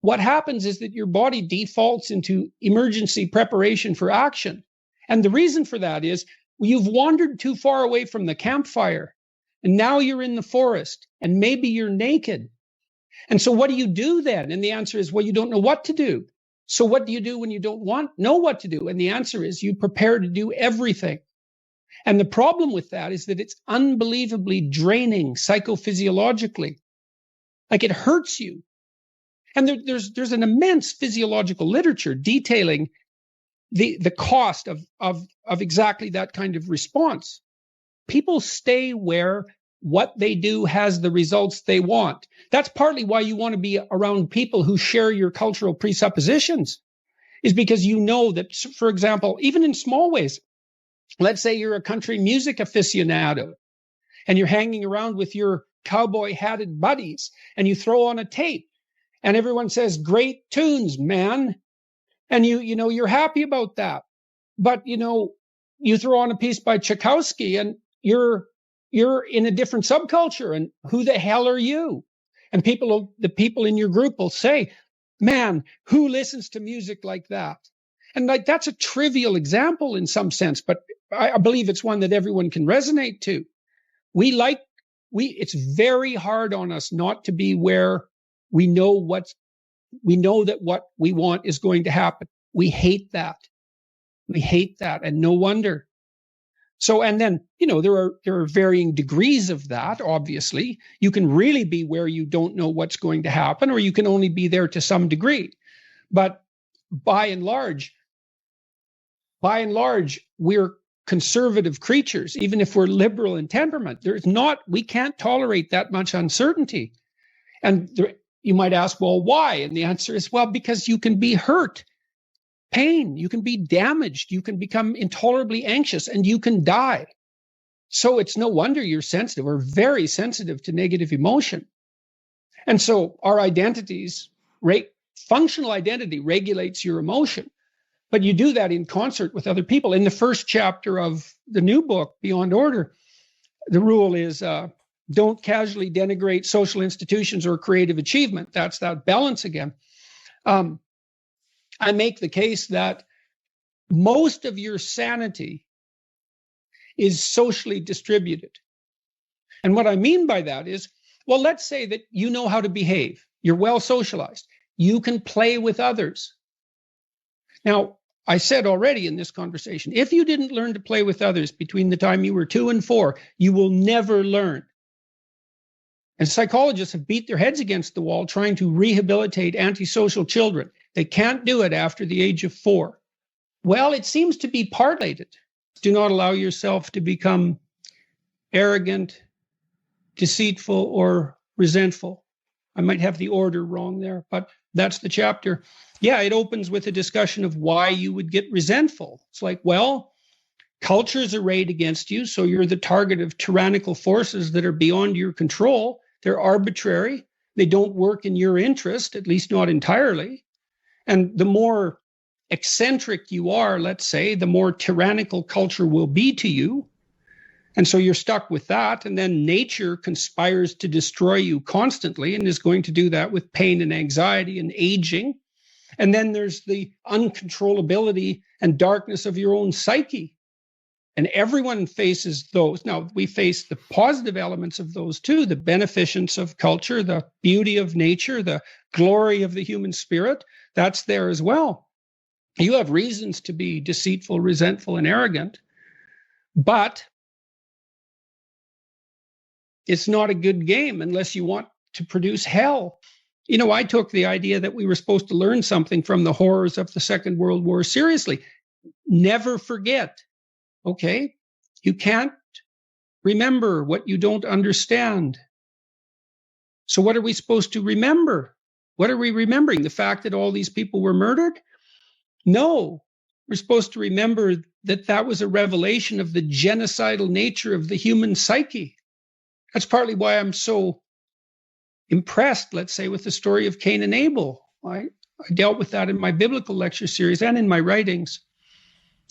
what happens is that your body defaults into emergency preparation for action. And the reason for that is you've wandered too far away from the campfire, and now you're in the forest, and maybe you're naked. And so what do you do then? And the answer is, well, you don't know what to do. So what do you do when you don't know what to do? And the answer is you prepare to do everything. And the problem with that is that it's unbelievably draining psychophysiologically. Like, it hurts you. And there's an immense physiological literature detailing the cost of exactly that kind of response. People stay where what they do has the results they want. That's partly why you want to be around people who share your cultural presuppositions, is because you know that, for example, even in small ways, let's say you're a country music aficionado and you're hanging around with your cowboy hatted buddies and you throw on a tape and everyone says, great tunes, man. And you're happy about that. But, you throw on a piece by Tchaikovsky and you're in a different subculture, and who the hell are you? And the people in your group will say, man, who listens to music like that? And that's a trivial example in some sense, but I believe it's one that everyone can resonate to. It's very hard on us not to be where we know that what we want is going to happen. We hate that. And no wonder. So, and then, there are varying degrees of that, obviously. You can really be where you don't know what's going to happen, or you can only be there to some degree. But by and large, we're conservative creatures, even if we're liberal in temperament. We can't tolerate that much uncertainty. And you might ask, well, why? And the answer is, well, because you can be hurt. Pain, you can be damaged, you can become intolerably anxious, and you can die. So it's no wonder you're sensitive, or very sensitive, to negative emotion. And so our identities, functional identity regulates your emotion, but you do that in concert with other people. In the first chapter of the new book, Beyond Order, the rule is don't casually denigrate social institutions or creative achievement. That's that balance again. I make the case that most of your sanity is socially distributed. And what I mean by that is, well, let's say that you know how to behave. You're well socialized. You can play with others. Now, I said already in this conversation, if you didn't learn to play with others between the time you were 2 and 4, you will never learn. And psychologists have beat their heads against the wall trying to rehabilitate antisocial children. They can't do it after the age of 4. Well, it seems to be part-related. Do not allow yourself to become arrogant, deceitful, or resentful. I might have the order wrong there, but that's the chapter. Yeah, it opens with a discussion of why you would get resentful. It's like, well, Culture's arrayed against you, so you're the target of tyrannical forces that are beyond your control. They're arbitrary. They don't work in your interest, at least not entirely. And the more eccentric you are, let's say, the more tyrannical culture will be to you. And so you're stuck with that. And then nature conspires to destroy you constantly and is going to do that with pain and anxiety and aging. And then there's the uncontrollability and darkness of your own psyche. And everyone faces those. Now, we face the positive elements of those too, the beneficence of culture, the beauty of nature, the glory of the human spirit. That's there as well. You have reasons to be deceitful, resentful, and arrogant, but it's not a good game unless you want to produce hell. You know, I took the idea that we were supposed to learn something from the horrors of the Second World War seriously. Never forget, okay? You can't remember what you don't understand. So what are we supposed to remember? What are we remembering? The fact that all these people were murdered? No, we're supposed to remember that that was a revelation of the genocidal nature of the human psyche. That's partly why I'm so impressed, let's say, with the story of Cain and Abel. I dealt with that in my biblical lecture series and in my writings.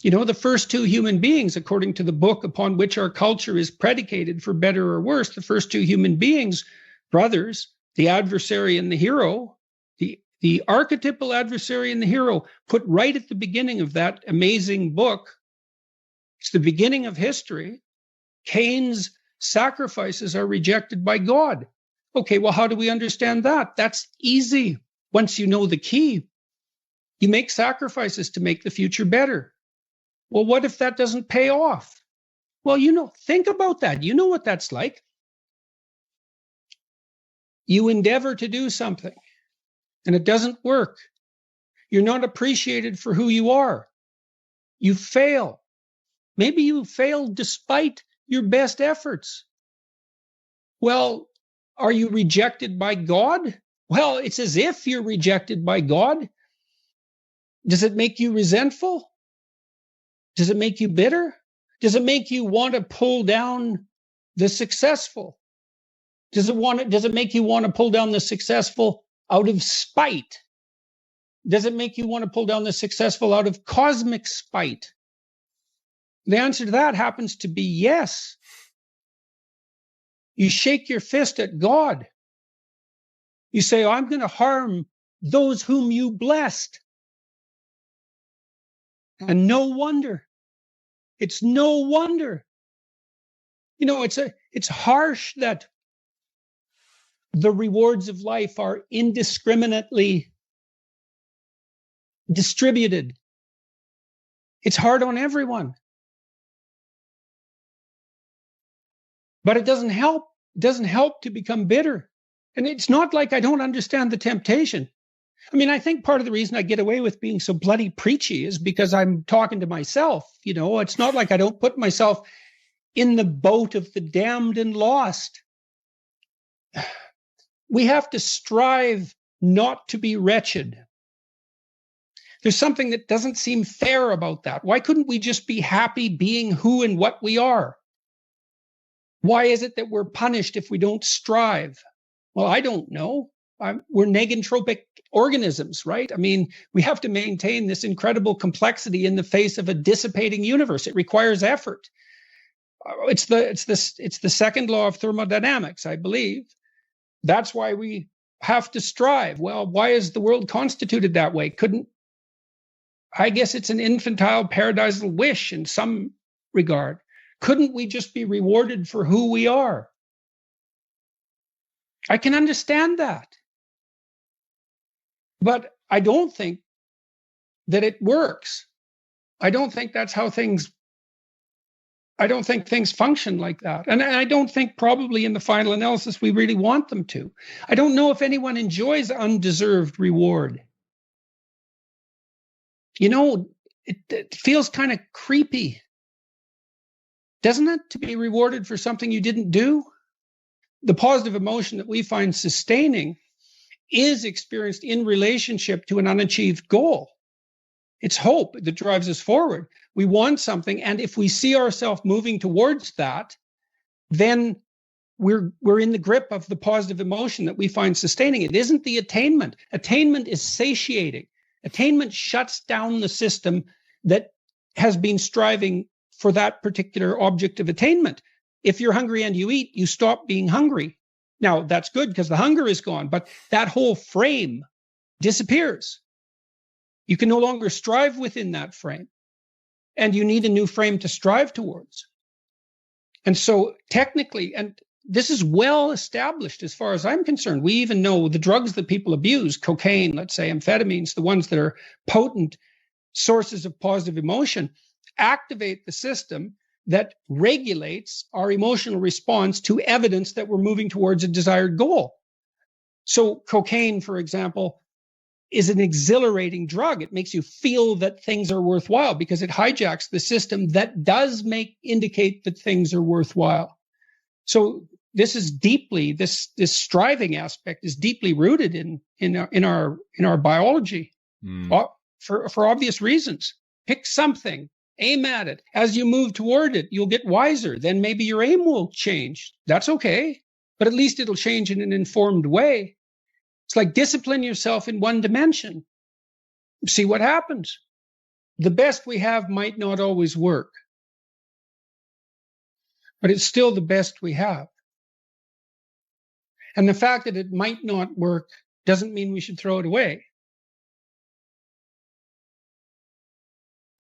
You know, the first two human beings, according to the book upon which our culture is predicated for better or worse, the first two human beings, brothers, the adversary and the hero, the archetypal adversary and the hero, put right at the beginning of that amazing book. It's the beginning of history. Cain's sacrifices are rejected by God. Okay, well, how do we understand that? That's easy. Once you know the key, you make sacrifices to make the future better. Well, what if that doesn't pay off? Well, you know, think about that. You know what that's like. You endeavor to do something and it doesn't work. You're not appreciated for who you are. You fail. Maybe you fail despite your best efforts. Well, are you rejected by God? Well, it's as if you're rejected by God. Does it make you resentful? Does it make you bitter? Does it make you want to pull down the successful? Does it make you want to pull down the successful out of spite? Does it make you want to pull down the successful out of cosmic spite? The answer to that happens to be yes. You shake your fist at God. You say, I'm going to harm those whom you blessed. And no wonder. It's no wonder. You know, it's harsh that the rewards of life are indiscriminately distributed. It's hard on everyone. But it doesn't help. It doesn't help to become bitter. And it's not like I don't understand the temptation. I mean, I think part of the reason I get away with being so bloody preachy is because I'm talking to myself. You know, it's not like I don't put myself in the boat of the damned and lost. We have to strive not to be wretched. There's something that doesn't seem fair about that. Why couldn't we just be happy being who and what we are? Why is it that we're punished if we don't strive? Well, I don't know. We're negentropic organisms, right? I mean, we have to maintain this incredible complexity in the face of a dissipating universe. It requires effort. It's the second law of thermodynamics, I believe. That's why we have to strive. Well, why is the world constituted that way? I guess it's an infantile paradisal wish in some regard. Couldn't we just be rewarded for who we are? I can understand that. But I don't think that it works. I don't think that's how things function like that. And I don't think probably in the final analysis we really want them to. I don't know if anyone enjoys undeserved reward. You know, it feels kind of creepy, doesn't it, to be rewarded for something you didn't do? The positive emotion that we find sustaining is experienced in relationship to an unachieved goal. It's hope that drives us forward. We want something, and if we see ourselves moving towards that, then we're in the grip of the positive emotion that we find sustaining. It isn't the attainment. Attainment is satiating. Attainment shuts down the system that has been striving for that particular object of attainment. If you're hungry and you eat, you stop being hungry. Now, that's good because the hunger is gone, but that whole frame disappears. You can no longer strive within that frame, and you need a new frame to strive towards. And so technically, and this is well established as far as I'm concerned. We even know the drugs that people abuse, cocaine, let's say, amphetamines, the ones that are potent sources of positive emotion, activate the system that regulates our emotional response to evidence that we're moving towards a desired goal. So cocaine, for example, is an exhilarating drug. It makes you feel that things are worthwhile because it hijacks the system that does indicate that things are worthwhile. So this is deeply, this striving aspect is deeply rooted in our biology for obvious reasons. Pick something, aim at it. As you move toward it, you'll get wiser. Then maybe your aim will change. That's okay, but at least it'll change in an informed way. It's like discipline yourself in one dimension. See what happens. The best we have might not always work, but it's still the best we have. And the fact that it might not work doesn't mean we should throw it away.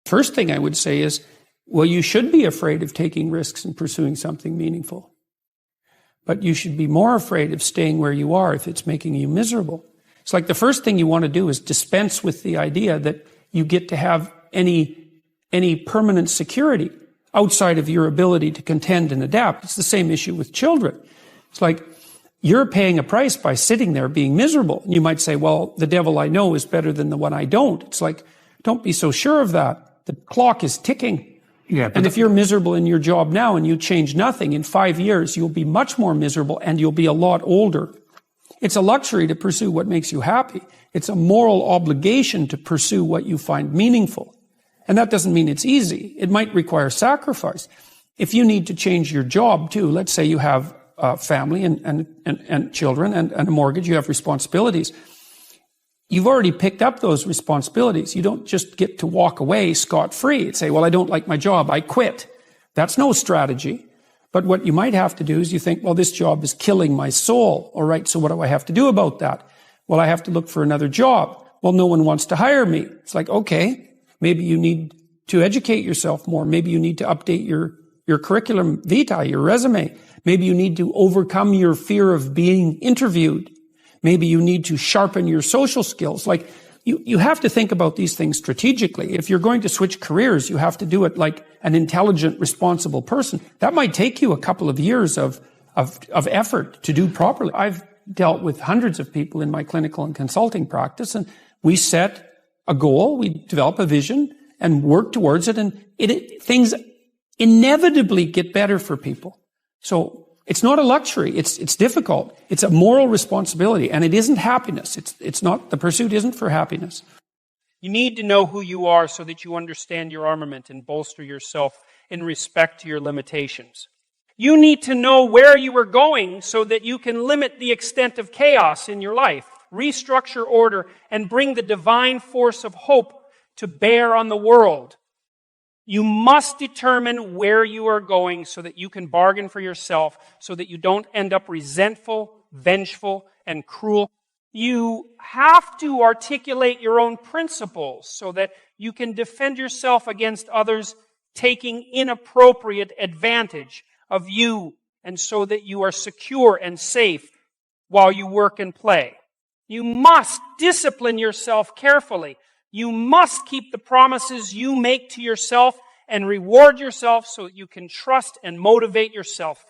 First thing I would say is, well, you should be afraid of taking risks and pursuing something meaningful. But you should be more afraid of staying where you are if it's making you miserable. It's like the first thing you want to do is dispense with the idea that you get to have any permanent security outside of your ability to contend and adapt. It's the same issue with children. It's like you're paying a price by sitting there being miserable. And you might say, well, the devil I know is better than the one I don't. It's like, don't be so sure of that. The clock is ticking. Yeah, and if you're miserable in your job now and you change nothing, in 5 years, you'll be much more miserable and you'll be a lot older. It's a luxury to pursue what makes you happy. It's a moral obligation to pursue what you find meaningful. And that doesn't mean it's easy. It might require sacrifice. If you need to change your job too, let's say you have a family and children and a mortgage, you have responsibilities. You've already picked up those responsibilities. You don't just get to walk away scot-free and say, well, I don't like my job, I quit. That's no strategy. But what you might have to do is you think, well, this job is killing my soul. All right, so what do I have to do about that? Well, I have to look for another job. Well, no one wants to hire me. It's like, okay, maybe you need to educate yourself more. Maybe you need to update your curriculum vitae, your resume. Maybe you need to overcome your fear of being interviewed. Maybe you need to sharpen your social skills. Like, you have to think about these things strategically. If you're going to switch careers, you have to do it like an intelligent, responsible person. That might take you a couple of years of effort to do properly. I've dealt with hundreds of people in my clinical and consulting practice, and we set a goal, we develop a vision, and work towards it, and things inevitably get better for people. So it's not a luxury. It's difficult. It's a moral responsibility, and it isn't happiness. It's not, the pursuit isn't for happiness. You need to know who you are so that you understand your armament and bolster yourself in respect to your limitations. You need to know where you are going so that you can limit the extent of chaos in your life, restructure order, and bring the divine force of hope to bear on the world. You must determine where you are going so that you can bargain for yourself, so that you don't end up resentful, vengeful, and cruel. You have to articulate your own principles so that you can defend yourself against others taking inappropriate advantage of you, and so that you are secure and safe while you work and play. You must discipline yourself carefully. You must keep the promises you make to yourself and reward yourself so that you can trust and motivate yourself.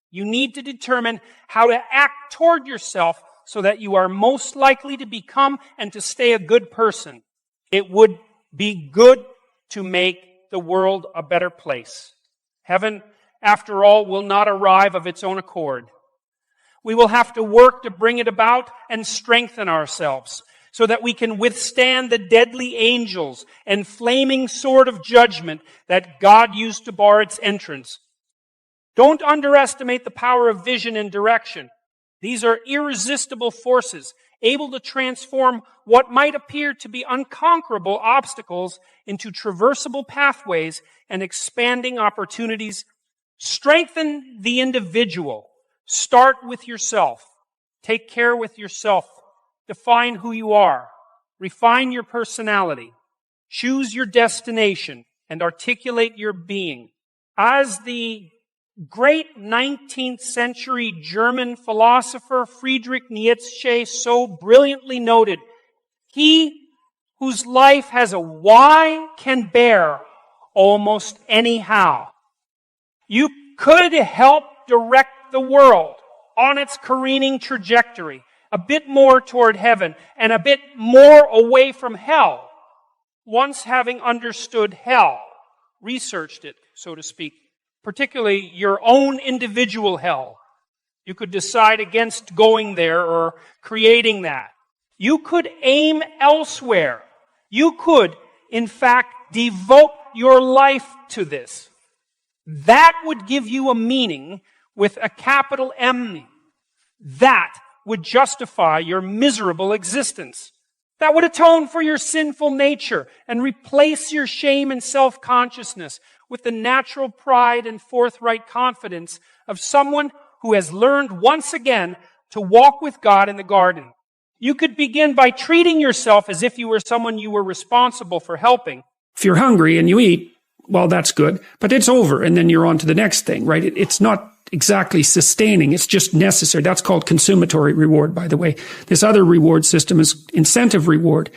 You need to determine how to act toward yourself so that you are most likely to become and to stay a good person. It would be good to make the world a better place. Heaven, after all, will not arrive of its own accord. We will have to work to bring it about and strengthen ourselves. so that we can withstand the deadly angels and flaming sword of judgment that God used to bar its entrance. Don't underestimate the power of vision and direction. These are irresistible forces, able to transform what might appear to be unconquerable obstacles into traversable pathways and expanding opportunities. Strengthen the individual. Start with yourself. Take care with yourself. Define who you are. Refine your personality. Choose your destination and articulate your being. As the great 19th century German philosopher Friedrich Nietzsche so brilliantly noted, he whose life has a why can bear almost anyhow. You could help direct the world on its careening trajectory, a bit more toward heaven and a bit more away from hell, once having understood hell, researched it, so to speak, particularly your own individual hell. You could decide against going there or creating that. You could aim elsewhere. You could, in fact, devote your life to this. That would give you a meaning with a capital M. That would justify your miserable existence. That would atone for your sinful nature and replace your shame and self-consciousness with the natural pride and forthright confidence of someone who has learned once again to walk with God in the garden. You could begin by treating yourself as if you were someone you were responsible for helping. If you're hungry and you eat, well, that's good, but it's over, and then you're on to the next thing, right? It's not exactly sustaining, it's just necessary. That's called consummatory reward, by the way. This other reward system is incentive reward,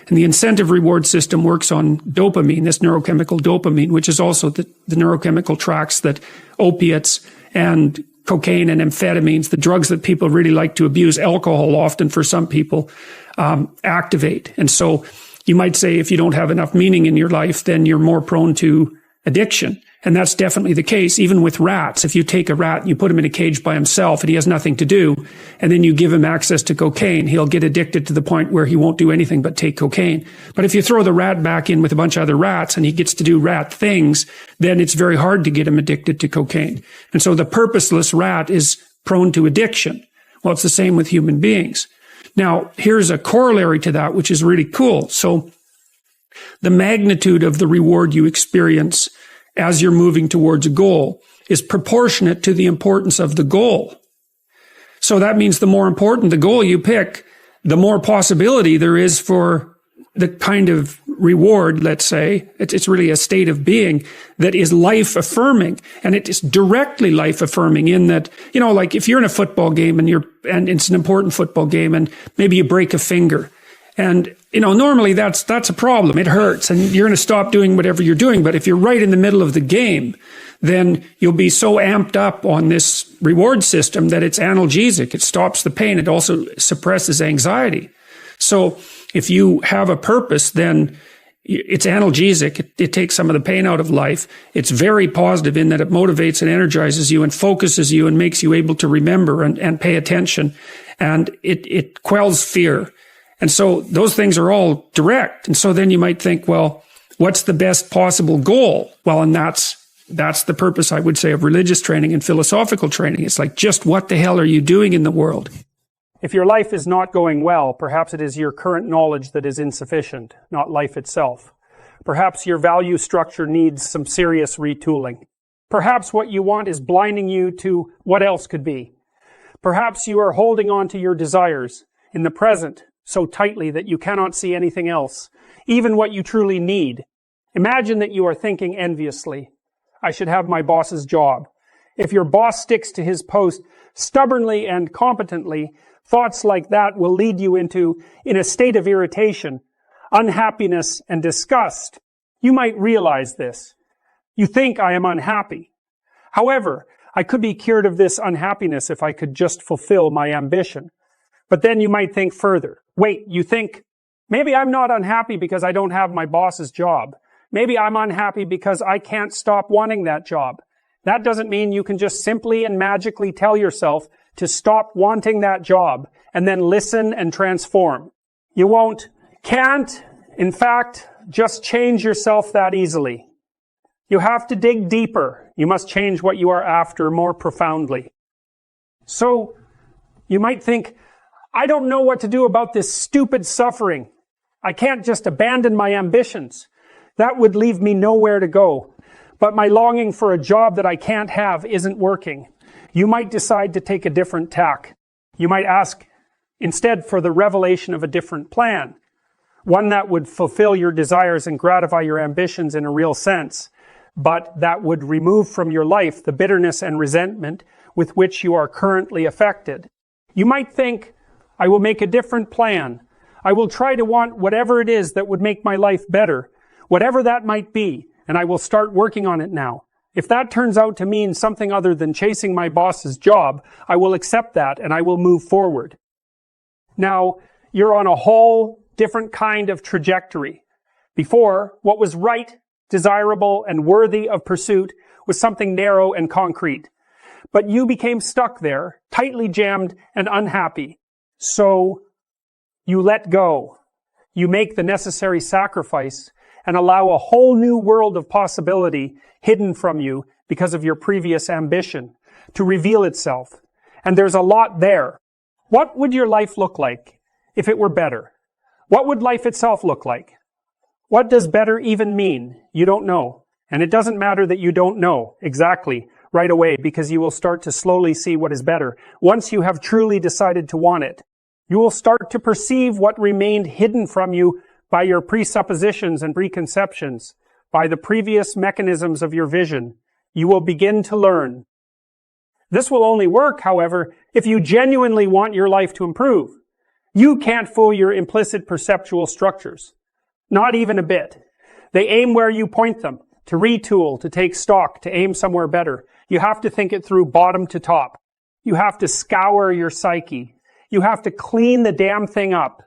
and the incentive reward system works on dopamine, this neurochemical dopamine, which is also the neurochemical tracks that opiates and cocaine and amphetamines, the drugs that people really like to abuse, alcohol often for some people, activate. And so you might say if you don't have enough meaning in your life, then you're more prone to addiction. And that's definitely the case, even with rats. If you take a rat and you put him in a cage by himself and he has nothing to do, and then you give him access to cocaine, he'll get addicted to the point where he won't do anything but take cocaine. But if you throw the rat back in with a bunch of other rats and he gets to do rat things, then it's very hard to get him addicted to cocaine. And so the purposeless rat is prone to addiction. Well, it's the same with human beings. Now, here's a corollary to that, which is really cool. So the magnitude of the reward you experience as you're moving towards a goal is proportionate to the importance of the goal. So that means the more important the goal you pick, the more possibility there is for the kind of reward, let's say, it's really a state of being that is life-affirming. And it is directly life-affirming in that, you know, like if you're in a football game and it's an important football game and maybe you break a finger. And, you know, normally that's a problem. It hurts and you're going to stop doing whatever you're doing. But if you're right in the middle of the game, then you'll be so amped up on this reward system that it's analgesic. It stops the pain. It also suppresses anxiety. So if you have a purpose, then it's analgesic. It takes some of the pain out of life. It's very positive in that it motivates and energizes you and focuses you and makes you able to remember and pay attention. And it quells fear. And so those things are all direct. And so then you might think, well, what's the best possible goal? Well, and that's the purpose, I would say, of religious training and philosophical training. It's like, just what the hell are you doing in the world? If your life is not going well, perhaps it is your current knowledge that is insufficient, not life itself. Perhaps your value structure needs some serious retooling. Perhaps what you want is blinding you to what else could be. Perhaps you are holding on to your desires in the present so tightly that you cannot see anything else, even what you truly need. Imagine that you are thinking enviously, I should have my boss's job. If your boss sticks to his post stubbornly and competently, thoughts like that will lead you in a state of irritation, unhappiness, and disgust. You might realize this. You think I am unhappy. However, I could be cured of this unhappiness if I could just fulfill my ambition. But then you might think further. Wait, you think, maybe I'm not unhappy because I don't have my boss's job. Maybe I'm unhappy because I can't stop wanting that job. That doesn't mean you can just simply and magically tell yourself to stop wanting that job and then listen and transform. You can't, in fact, just change yourself that easily. You have to dig deeper. You must change what you are after more profoundly. So, you might think, I don't know what to do about this stupid suffering. I can't just abandon my ambitions. That would leave me nowhere to go. But my longing for a job that I can't have isn't working. You might decide to take a different tack. You might ask instead for the revelation of a different plan. One that would fulfill your desires and gratify your ambitions in a real sense, but that would remove from your life the bitterness and resentment with which you are currently affected. You might think, I will make a different plan. I will try to want whatever it is that would make my life better, whatever that might be, and I will start working on it now. If that turns out to mean something other than chasing my boss's job, I will accept that and I will move forward. Now, you're on a whole different kind of trajectory. Before, what was right, desirable, and worthy of pursuit was something narrow and concrete. But you became stuck there, tightly jammed and unhappy. So, you let go. You make the necessary sacrifice and allow a whole new world of possibility hidden from you because of your previous ambition to reveal itself. And there's a lot there. What would your life look like if it were better? What would life itself look like? What does better even mean? You don't know. And it doesn't matter that you don't know exactly right away, because you will start to slowly see what is better. Once you have truly decided to want it, you will start to perceive what remained hidden from you by your presuppositions and preconceptions, by the previous mechanisms of your vision. You will begin to learn. This will only work, however, if you genuinely want your life to improve. You can't fool your implicit perceptual structures. Not even a bit. They aim where you point them, to retool, to take stock, to aim somewhere better. You have to think it through bottom to top. You have to scour your psyche. You have to clean the damn thing up.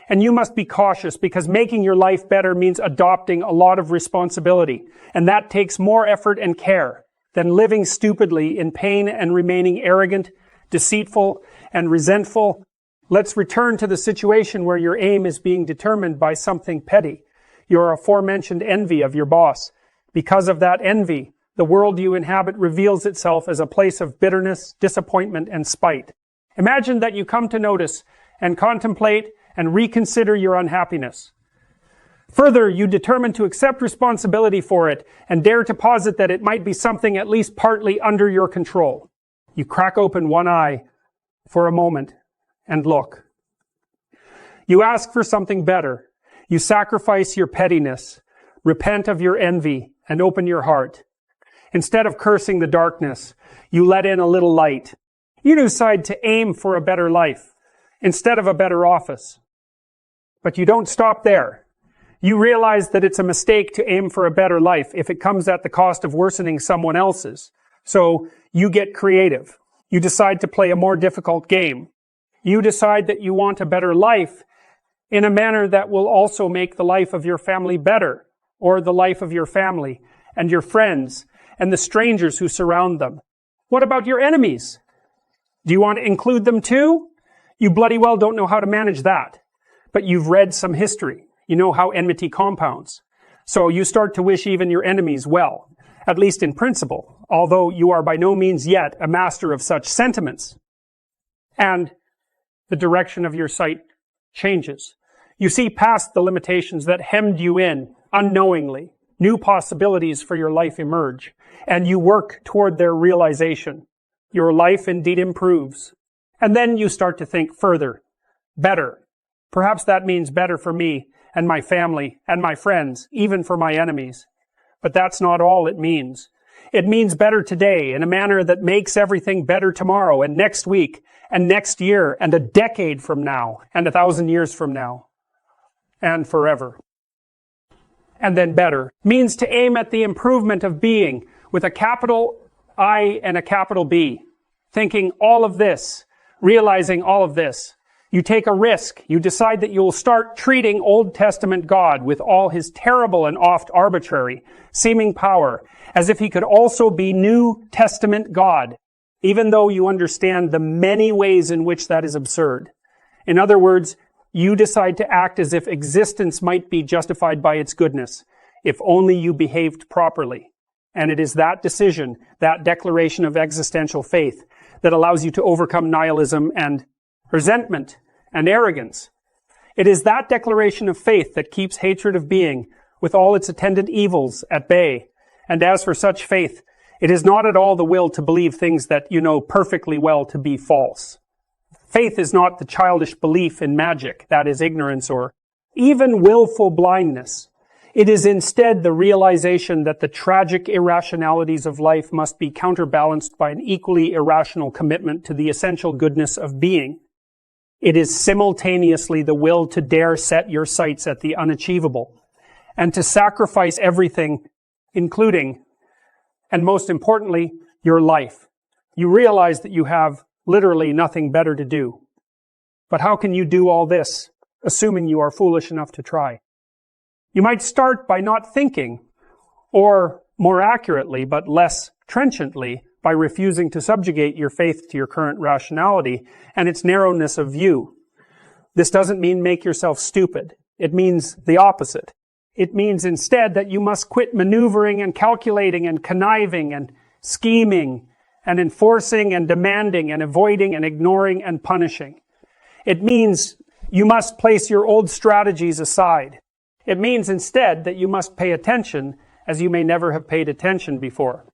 And you must be cautious, because making your life better means adopting a lot of responsibility. And that takes more effort and care than living stupidly in pain and remaining arrogant, deceitful, and resentful. Let's return to the situation where your aim is being determined by something petty, your aforementioned envy of your boss. Because of that envy, the world you inhabit reveals itself as a place of bitterness, disappointment, and spite. Imagine that you come to notice and contemplate and reconsider your unhappiness. Further, you determine to accept responsibility for it and dare to posit that it might be something at least partly under your control. You crack open one eye for a moment and look. You ask for something better. You sacrifice your pettiness, repent of your envy, and open your heart. Instead of cursing the darkness, you let in a little light. You decide to aim for a better life instead of a better office. But you don't stop there. You realize that it's a mistake to aim for a better life if it comes at the cost of worsening someone else's. So you get creative. You decide to play a more difficult game. You decide that you want a better life in a manner that will also make the life of your family better, or the life of your family and your friends and the strangers who surround them. What about your enemies? Do you want to include them too? You bloody well don't know how to manage that. But you've read some history. You know how enmity compounds. So you start to wish even your enemies well, at least in principle, although you are by no means yet a master of such sentiments. And the direction of your sight changes. You see past the limitations that hemmed you in unknowingly. New possibilities for your life emerge, and you work toward their realization. Your life indeed improves. And then you start to think further, better. Perhaps that means better for me and my family and my friends, even for my enemies. But that's not all it means. It means better today in a manner that makes everything better tomorrow and next week and next year and a decade from now and 1,000 years from now and forever. And then better means to aim at the improvement of being with a capital I and a capital B. Thinking all of this, realizing all of this. You take a risk. You decide that you will start treating Old Testament God with all his terrible and oft arbitrary seeming power as if he could also be New Testament God, even though you understand the many ways in which that is absurd. In other words, You decide to act as if existence might be justified by its goodness, if only you behaved properly. And it is that decision, that declaration of existential faith, that allows you to overcome nihilism and resentment and arrogance. It is that declaration of faith that keeps hatred of being, with all its attendant evils, at bay. And as for such faith, it is not at all the will to believe things that you know perfectly well to be false. Faith is not the childish belief in magic, that is ignorance or even willful blindness. It is instead the realization that the tragic irrationalities of life must be counterbalanced by an equally irrational commitment to the essential goodness of being. It is simultaneously the will to dare set your sights at the unachievable and to sacrifice everything, including, and most importantly, your life. You realize that you have literally nothing better to do. But how can you do all this, assuming you are foolish enough to try? You might start by not thinking, or more accurately, but less trenchantly, by refusing to subjugate your faith to your current rationality and its narrowness of view. This doesn't mean make yourself stupid. It means the opposite. It means instead that you must quit maneuvering and calculating and conniving and scheming and enforcing and demanding and avoiding and ignoring and punishing. It means you must place your old strategies aside. It means instead that you must pay attention as you may never have paid attention before.